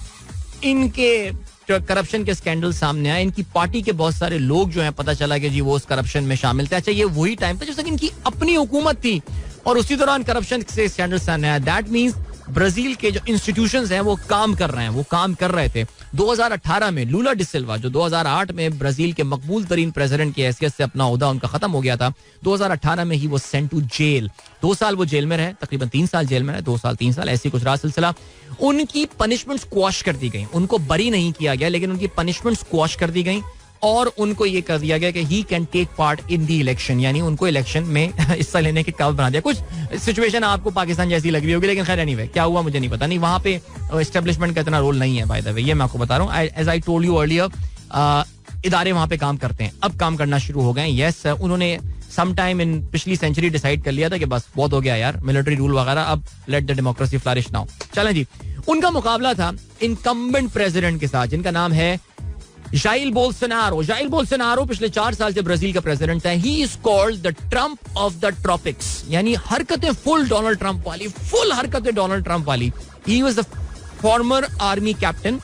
इनके करप्शन के स्कैंडल सामने आए. इनकी पार्टी के बहुत सारे लोग जो हैं पता चला कि जी वो उस करप्शन में शामिल थे. अच्छा ये वही टाइम था जब तक इनकी अपनी हुकूमत थी और उसी दौरान करप्शन से स्कैंडल सामने आया. दैट मींस ब्राजील के जो इंस्टीट्यूशंस हैं वो काम कर रहे हैं, वो काम कर रहे थे. 2018 में लूला डी सिल्वा जो 2008 में ब्राजील के मकबूल तरीन प्रेसिडेंट की हैसियत से अपना ओहदा उनका खत्म हो गया था, 2018 में ही वो सेंट टू जेल. 2 साल वो जेल में रहे, तकरीबन 3 साल जेल में रहे, 2 साल 3 साल ऐसी कुछ रहा सिलसिला. उनकी पनिशमेंट स्क्वॉश कर दी गई. उनको बरी नहीं किया गया लेकिन उनकी पनिशमेंट स्क्वॉश कर दी गई और उनको ये कर दिया गया कि he can take part in the election, यानी उनको इलेक्शन में हिस्सा लेने के काबिल बना दिया. कुछ सिचुएशन आपको पाकिस्तान जैसी लग रही होगी लेकिन खैर एनीवे क्या हुआ मुझे नहीं पता. नहीं वहां पे एस्टेब्लिशमेंट का इतना रोल नहीं है बाय द वे, ये मैं आपको बता रहा हूँ. As I told you earlier, इदारे वहां पे काम करते हैं, अब काम करना शुरू हो गए. यस उन्होंने सम टाइम इन पिछली सेंचुरी डिसाइड कर लिया था कि बस बहुत हो गया यार मिलिट्री रूल वगैरह, अब let the democracy flourish now. चलें जी. उनका मुकाबला था इनकम्बेंट प्रेसिडेंट के साथ जिनका नाम है जाइर बोल्सोनारो. जाइर बोल्सोनारो पिछले 4 साल से ब्राजील का प्रेसिडेंट है. He is called the Trump of the tropics, यानी हरकतें फुल डोनाल्ड ट्रंप वाली, फुल हरकतें डोनाल्ड ट्रंप वाली. He was the former army captain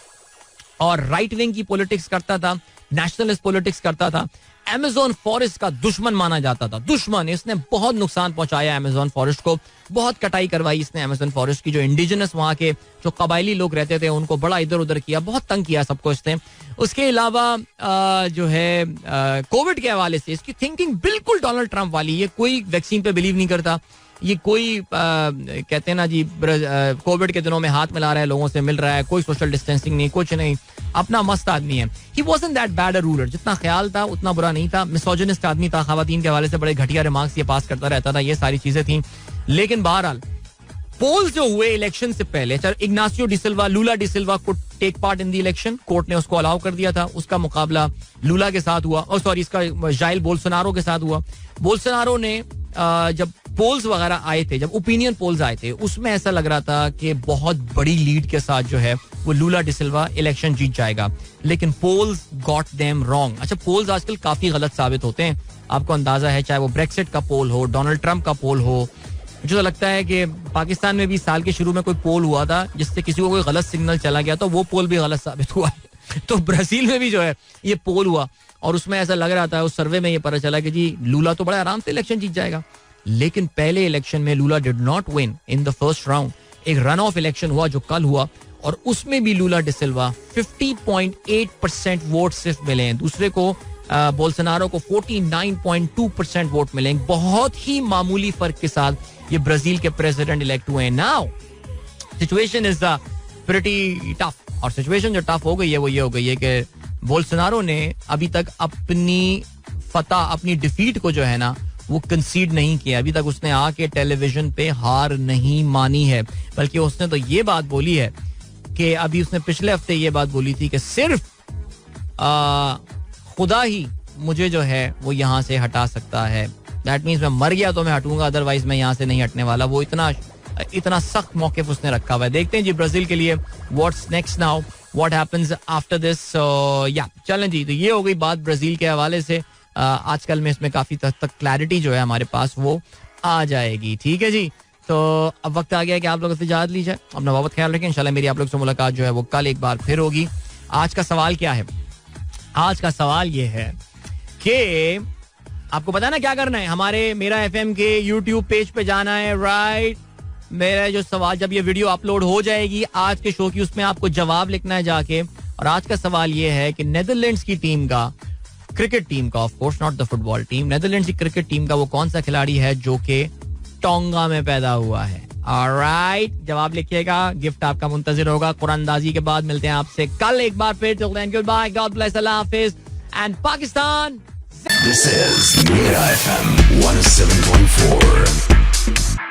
और राइट विंग की पॉलिटिक्स करता था. नेशनलिस्ट पॉलिटिक्स करता था, अमेज़न फॉरेस्ट का दुश्मन माना जाता था. दुश्मन, इसने बहुत नुकसान पहुंचाया अमेज़न फॉरेस्ट को, बहुत कटाई करवाई इसने अमेज़न फॉरेस्ट की. जो इंडिजिनस वहाँ के जो कबायली लोग रहते थे उनको बड़ा इधर उधर किया, बहुत तंग किया सबको इसने. उसके अलावा जो है कोविड के हवाले से इसकी थिंकिंग बिल्कुल डोनाल्ड ट्रंप वाली. ये कोई वैक्सीन पे बिलीव नहीं करता, ये कोई कहते हैं ना जी कोविड के दिनों में हाथ मिला रहा है, लोगों से मिल रहा है, कोई सोशल डिस्टेंसिंग नहीं, कुछ नहीं, अपना मस्त आदमी है. ही wasn't that bad a ruler, जितना ख्याल था उतना बुरा नहीं था. मिसोजिनिस्ट आदमी था, खवातीन के हवाले से बड़े घटिया रिमार्क्स ये पास करता रहता था, ये सारी चीजें थी. लेकिन बहरहाल पोल्स जो हुए इलेक्शन से पहले, इग्नासियो डिसिल्वा, लूला डिसिल्वा को take part in the election, court ने उसको अलाउ कर दिया था. उसका मुकाबला लूला के साथ हुआ, और सॉरी इसका जाइल बोल्सोनारो के साथ हुआ. बोल्सोनारो ने जब पोल्स वगैरह आए थे, जब ओपिनियन पोल्स आए थे, उसमें ऐसा लग रहा था कि बहुत बड़ी लीड के साथ जो है वो लूला डिसिल्वा इलेक्शन जीत जाएगा. लेकिन पोल्स गॉट देम रॉन्ग. अच्छा, पोल्स आजकल काफी गलत साबित होते हैं, आपको अंदाजा है, चाहे वो ब्रेक्सिट का पोल हो, डोनाल्ड ट्रंप का पोल हो. मुझे तो लगता है कि पाकिस्तान में भी साल के शुरू में कोई पोल हुआ था जिससे किसी को कोई गलत सिग्नल चला गया, तो वो पोल भी गलत साबित हुआ. तो ब्राजील में भी जो है ये पोल हुआ और उसमें ऐसा लग रहा था, उस सर्वे में ये पता चला कि जी लूला तो बड़ा आराम से इलेक्शन जीत जाएगा. लेकिन पहले इलेक्शन में Lula did not win in the first round. एक रन ऑफ इलेक्शन हुआ जो कल हुआ, और उसमें भी लूला डिसिल्वा 50.8% वोट सिर्फ मिले हैं. दूसरे को बोल्सोनारो को 49.2% वोट मिले. बहुत ही मामूली फर्क के साथ ये ब्राजील के प्रेसिडेंट इलेक्ट हुए हैं. Now situation is pretty tough, और सिचुएशन जो टफ हो गई है वो ये हो गई है कि बोल्सोनारो ने अभी तक अपनी फतह, अपनी डिफीट को जो है ना वो कंसीड नहीं किया. अभी तक उसने आके टेलीविजन पे हार नहीं मानी है, बल्कि उसने तो ये बात बोली है कि अभी उसने पिछले हफ्ते ये बात बोली थी कि सिर्फ खुदा ही मुझे जो है वो यहाँ से हटा सकता है. दैट मीन्स मैं मर गया तो मैं हटूंगा, अदरवाइज मैं यहाँ से नहीं हटने वाला. वो इतना सख्त मौकिफ उसने रखा हुआ है. देखते हैं जी ब्राजील के लिए what's next now, what happens after this. या चलें जी, तो ये हो गई बात ब्राजील के हवाले से. आजकल में इसमें काफी तक क्लैरिटी जो है हमारे पास वो आ जाएगी. ठीक है जी, तो अब वक्त आ गया कि आप लोगों से इजाजत ली जाए. अपना बहुत ख्याल रखें. इंशाल्लाह मेरी आप लोग से मुलाकात जो है वो कल एक बार फिर होगी. आज का सवाल क्या है? आज का सवाल ये है कि आपको पता है ना क्या करना है. हमारे मेरा एफएम के यूट्यूब पेज पे जाना है, राइट. मेरा जो सवाल, जब ये वीडियो अपलोड हो जाएगी आज के शो की, उसमें आपको जवाब लिखना है जाके. और आज का सवाल ये है कि नेदरलैंड्स की टीम का, क्रिकेट टीम का, of course not the football team, Netherlands की क्रिकेट टीम का वो कौन सा खिलाड़ी है जो कि टोंगा में पैदा हुआ है. ऑलराइट, जवाब लिखिएगा, गिफ्ट आपका मुंतजिर होगा. कुरानंदाजी के बाद मिलते हैं आपसे कल एक बार फिर. Till then, good bye, God bless, अल्लाह हाफिज and Pakistan. This is Mira FM 107.4.